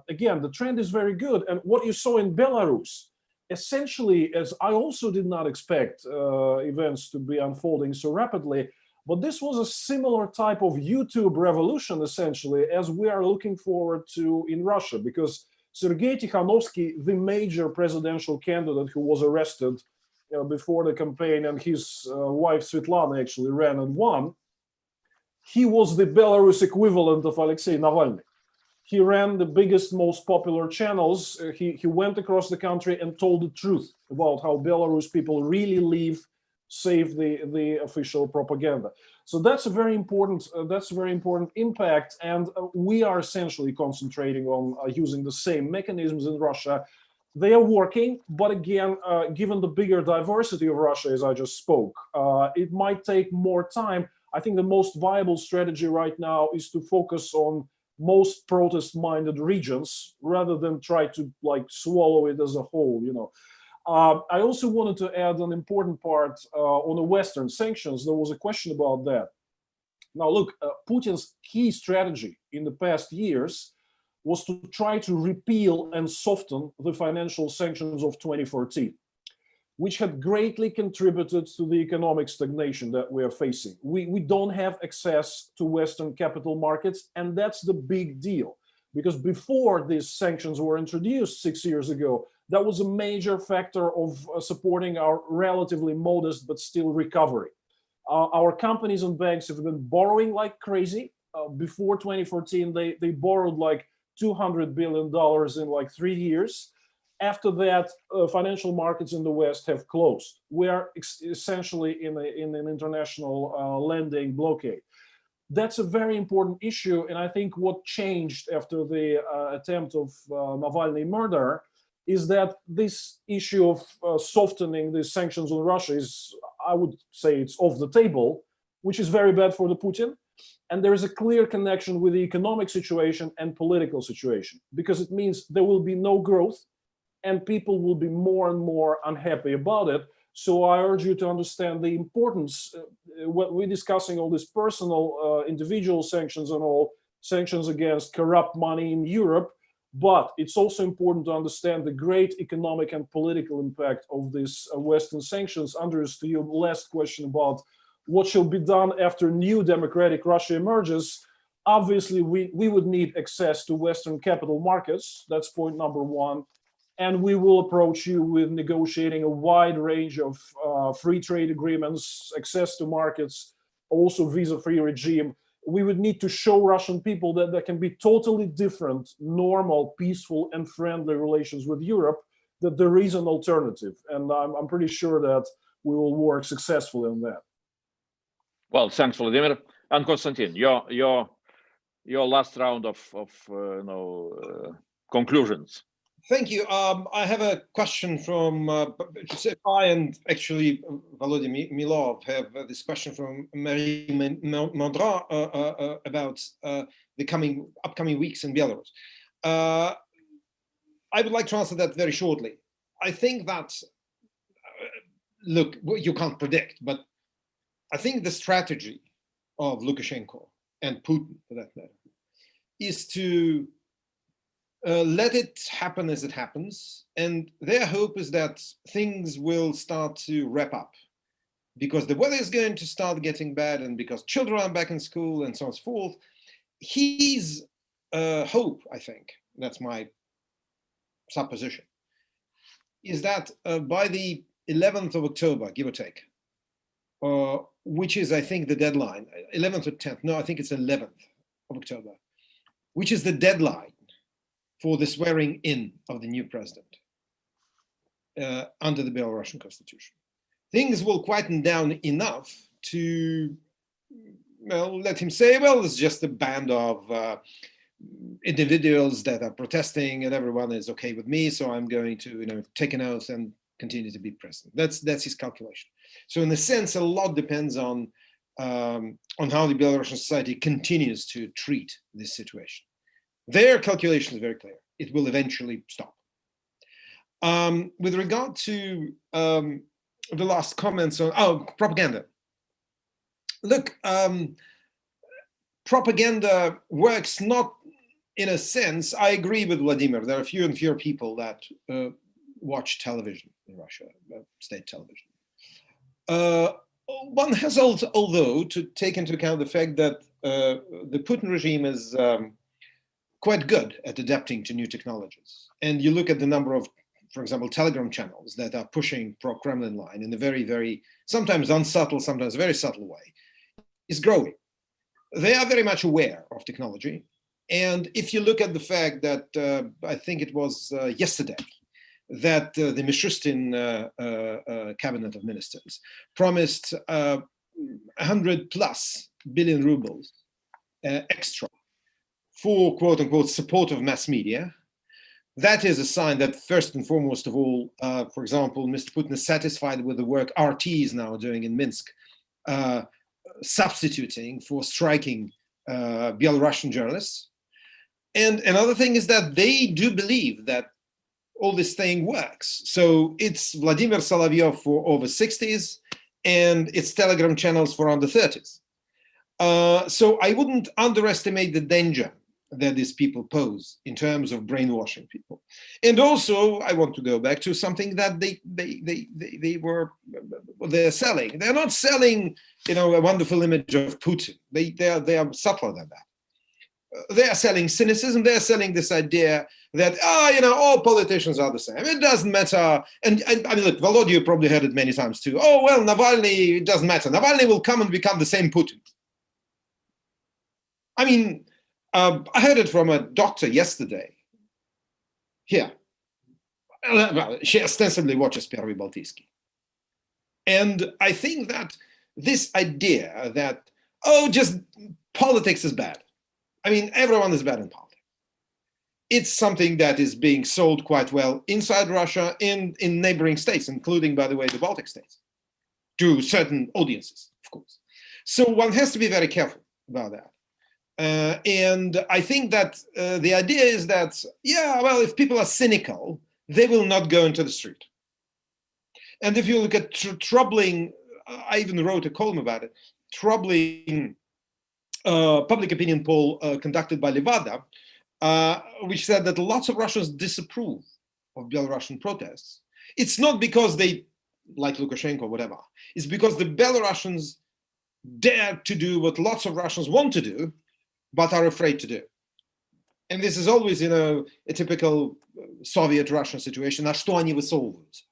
[SPEAKER 3] again, the trend is very good. And what you saw in Belarus, essentially, as I also did not expect events to be unfolding so rapidly, but this was a similar type of YouTube revolution, essentially, as we are looking forward to in Russia, because Sergei Tikhanovsky, the major presidential candidate who was arrested before the campaign, and his wife Svetlana actually ran and won, he was the Belarus equivalent of Alexei Navalny. He ran the biggest, most popular channels. He went across the country and told the truth about how Belarus people really live, save the official propaganda. So that's a very important impact, and we are essentially concentrating on using the same mechanisms in Russia. They are working, but again, given the bigger diversity of Russia, as I just spoke, it might take more time. I think the most viable strategy right now is to focus on most protest-minded regions rather than try to like swallow it as a whole, you know. I also wanted to add an important part on the Western sanctions. There was a question about that. Now, look, Putin's key strategy in the past years was to try to repeal and soften the financial sanctions of 2014, which had greatly contributed to the economic stagnation that we are facing. We don't have access to Western capital markets, and that's the big deal. Because before these sanctions were introduced 6 years ago, that was a major factor of supporting our relatively modest but still recovery. Our companies and banks have been borrowing like crazy. Before 2014, they borrowed like $200 billion in like 3 years. After that, financial markets in the West have closed. We are essentially in an international lending blockade. That's a very important issue, and I think what changed after the attempt of Navalny murder is that this issue of softening the sanctions on Russia is, I would say, it's off the table, which is very bad for the Putin. And there is a clear connection with the economic situation and political situation, because it means there will be no growth and people will be more and more unhappy about it. So I urge you to understand the importance. When we're discussing all these personal, individual sanctions and all sanctions against corrupt money in Europe, but it's also important to understand the great economic and political impact of these Western sanctions. Andrews, to your last question about what shall be done after new democratic Russia emerges, obviously we would need access to Western capital markets. That's point number one. And we will approach you with negotiating a wide range of free trade agreements, access to markets, also visa-free regime. We would need to show Russian people that there can be totally different, normal, peaceful, and friendly relations with Europe, that there is an alternative. And I'm pretty sure that we will work successfully on that.
[SPEAKER 1] Well, thanks, Vladimir. And Konstantin, your last round of conclusions.
[SPEAKER 5] Thank you. I have a question from I and actually Volodymyr Milov have this question from Marie Mandra about the upcoming weeks in Belarus. I would like to answer that very shortly. I think that, look, you can't predict, but I think the strategy of Lukashenko and Putin, for that matter, is to let it happen as it happens. And their hope is that things will start to wrap up because the weather is going to start getting bad and because children are back in school and so on and so forth. His hope, I think, that's my supposition, is that by the 11th of October, give or take, which is, I think, the deadline, 11th or 10th, no, I think it's 11th of October, which is the deadline for the swearing in of the new president under the Belarusian constitution. Things will quieten down enough to, well, let him say, well, it's just a band of individuals that are protesting and everyone is okay with me, so I'm going to, take an oath and continue to be president. That's his calculation. So in a sense, a lot depends on how the Belarusian society continues to treat this situation. Their calculation is very clear. It will eventually stop. With regard to the last comments on propaganda. Look, propaganda works not in a sense. I agree with Vladimir. There are fewer and fewer people that watch television in Russia, state television. One has also, although, to take into account the fact that the Putin regime is quite good at adapting to new technologies. And you look at the number of, for example, Telegram channels that are pushing pro-Kremlin line in a very, very, sometimes unsubtle, sometimes very subtle way, is growing. They are very much aware of technology. And if you look at the fact that, I think it was yesterday, that the Mishustin cabinet of ministers promised 100+ billion rubles extra for quote unquote support of mass media. That is a sign that first and foremost of all, for example, Mr. Putin is satisfied with the work RT is now doing in Minsk, substituting for striking Belarusian journalists. And another thing is that they do believe that all this thing works. So it's Vladimir Solovyov for over 60s and it's Telegram channels for under 30s. So I wouldn't underestimate the danger that these people pose in terms of brainwashing people. And also, I want to go back to something that they're selling. They're not selling, a wonderful image of Putin. They are subtler than that. They are selling cynicism. They're selling this idea that, all politicians are the same. It doesn't matter. And I mean, look, Volodya, you probably heard it many times too. Oh, well, Navalny, it doesn't matter. Navalny will come and become the same Putin. I mean, I heard it from a doctor yesterday. Here. Well, she ostensibly watches Первый Балтийский. And I think that this idea that, just politics is bad. I mean, everyone is bad in politics. It's something that is being sold quite well inside Russia and in neighboring states, including, by the way, the Baltic states, to certain audiences, of course. So one has to be very careful about that. And I think that the idea is that, if people are cynical, they will not go into the street. And if you look at troubling, I even wrote a column about it, troubling public opinion poll conducted by Levada, which said that lots of Russians disapprove of Belarusian protests. It's not because they like Lukashenko or whatever. It's because the Belarusians dare to do what lots of Russians want to do, but are afraid to do. And this is always, a typical Soviet-Russian situation. На что они высовываются?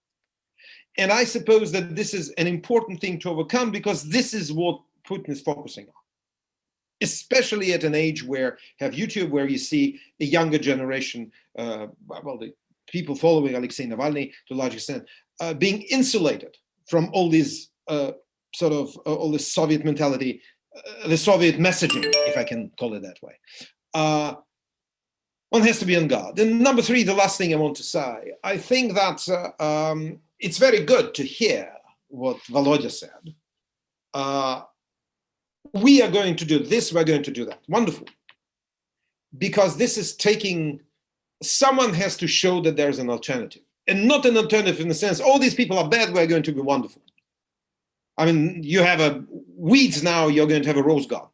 [SPEAKER 5] And I suppose that this is an important thing to overcome because this is what Putin is focusing on. Especially at an age where have YouTube, where you see a younger generation, the people following Alexei Navalny to a large extent, being insulated from all these all this Soviet mentality, the Soviet messaging, if I can call it that way. One has to be on guard. And number three, the last thing I want to say, I think that it's very good to hear what Volodya said. We are going to do this, we're going to do that. Wonderful. Because this is someone has to show that there's an alternative. And not an alternative in the sense, all these people are bad, we're going to be wonderful. I mean, you have weeds now, you're going to have a rose garden.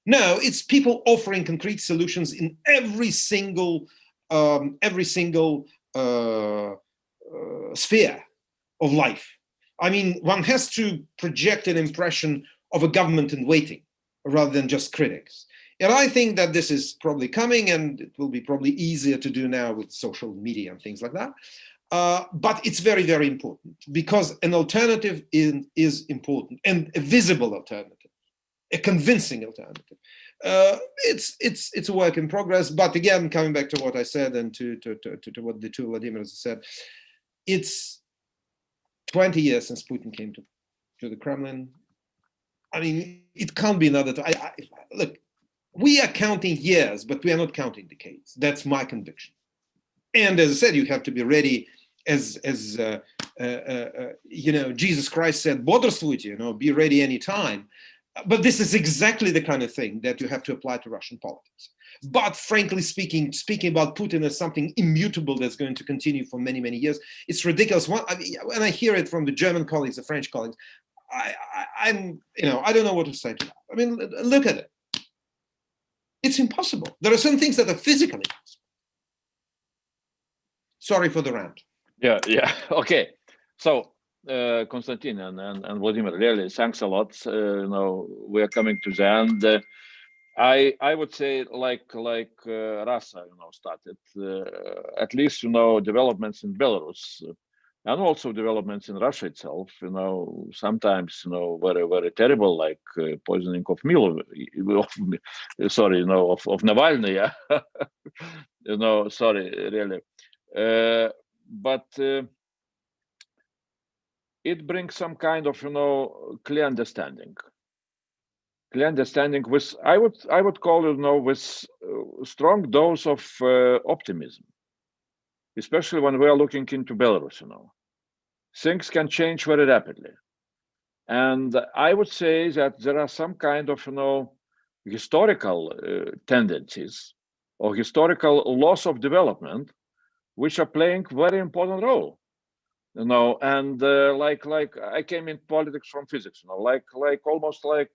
[SPEAKER 5] No, it's people offering concrete solutions in every single sphere of life. I mean, one has to project an impression of a government in waiting rather than just critics. And I think that this is probably coming, and it will be probably easier to do now with social media and things like that. But it's very, very important because an alternative is important, and a visible alternative, a convincing alternative. It's a work in progress. But again, coming back to what I said and to what the two Vladimirs said, it's 20 years since Putin came to the Kremlin. I mean, it can't be another time. Look, we are counting years, but we are not counting decades. That's my conviction. And as I said, you have to be ready, as Jesus Christ said, "Бодрствуйте," be ready anytime. But this is exactly the kind of thing that you have to apply to Russian politics. But frankly speaking about Putin as something immutable that's going to continue for many, many years, it's ridiculous. When I hear it from the German colleagues, the French colleagues, I don't know what to say to that. I mean, look at it. It's impossible. There are some things that are physically impossible. Sorry for the rant.
[SPEAKER 1] Yeah. Okay. So, Konstantin and Vladimir, really, thanks a lot. We are coming to the end. I would say, like Russia, started at least, developments in Belarus. And also developments in Russia itself, sometimes, very, very terrible, like poisoning of Navalny, yeah. Sorry, really. it brings some kind of, clear understanding. Clear understanding with, I would call it, with strong dose of optimism, especially when we are looking into Belarus. Things can change very rapidly, and I would say that there are some kind of, historical tendencies or historical loss of development, which are playing very important role. And like I came in politics from physics, like almost like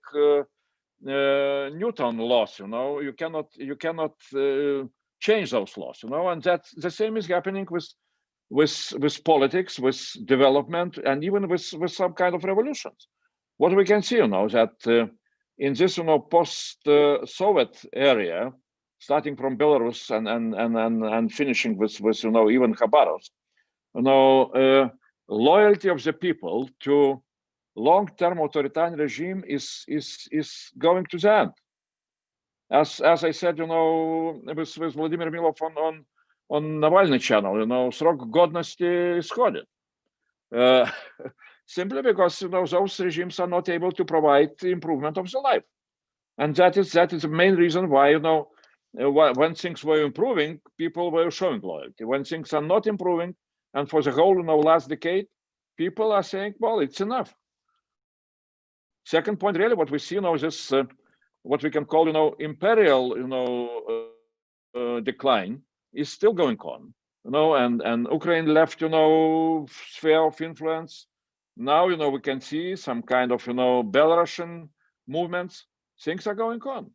[SPEAKER 1] Newton laws. You cannot change those laws. And that's the same is happening with politics, with development, and even with some kind of revolutions. What we can see, that in this, post-Soviet area, starting from Belarus and finishing with even Khabarovsk, loyalty of the people to long-term authoritarian regime is going to the end. As I said, with Vladimir Milov on Navalny channel, срок годности исходит. Simply because those regimes are not able to provide the improvement of the life, and that is the main reason why when things were improving, people were showing loyalty. When things are not improving, and for the whole last decade, people are saying, well, it's enough. Second point, really, what we see now is this what we can call imperial decline is still going on. And Ukraine left sphere of influence. Now we can see some kind of Belarusian movements. Things are going on.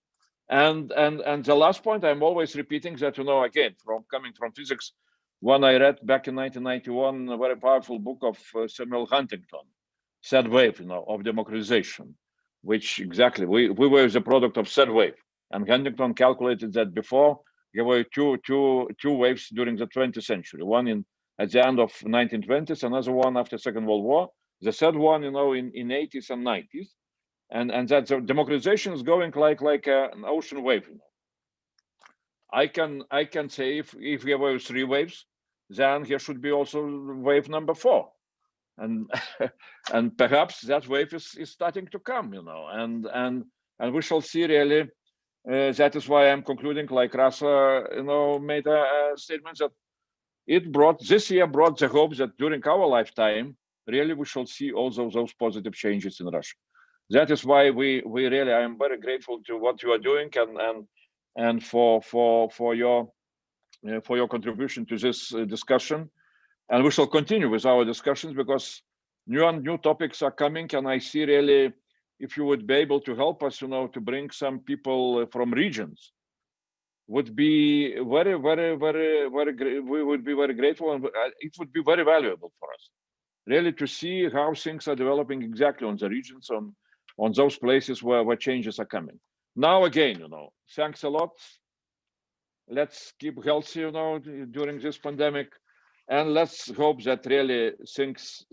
[SPEAKER 1] And the last point, I'm always repeating that again, coming from physics, when I read back in 1991 a very powerful book of Samuel Huntington, third wave of democratization, which exactly we were the product of third wave. And Huntington calculated that before there were two waves during the 20th century, one at the end of 1920s, another one after Second World War, the third one in 80s and 90s, and that the democratization is going like an ocean wave. I can say if there were three waves, then there should be also wave number 4, and and perhaps that wave is starting to come, and we shall see really. That is why I'm concluding, like Russia, made a statement that this year brought the hope that during our lifetime, really we shall see also those positive changes in Russia. That is why we really, I am very grateful to what you are doing and for your contribution to this discussion, and we shall continue with our discussions because new topics are coming, and I see really, if you would be able to help us, to bring some people from regions, would be very, very, very, very great. We would be very grateful, and it would be very valuable for us, really, to see how things are developing exactly on the regions, on those places where changes are coming. Now, again, thanks a lot. Let's keep healthy, during this pandemic, and let's hope that really things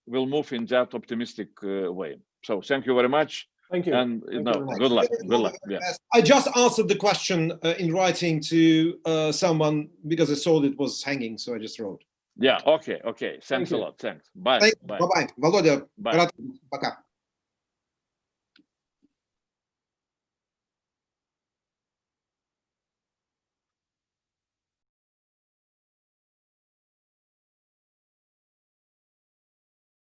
[SPEAKER 1] will move in that optimistic way. So thank you very much.
[SPEAKER 3] Thank you.
[SPEAKER 1] And good luck. Good luck. Yeah.
[SPEAKER 5] I just answered the question in writing to someone because I saw it was hanging, so I just wrote.
[SPEAKER 1] Yeah. Okay. Thanks a lot. Thanks. Bye.
[SPEAKER 5] Bye. Bye. Володя,
[SPEAKER 1] Bye.
[SPEAKER 5] пока.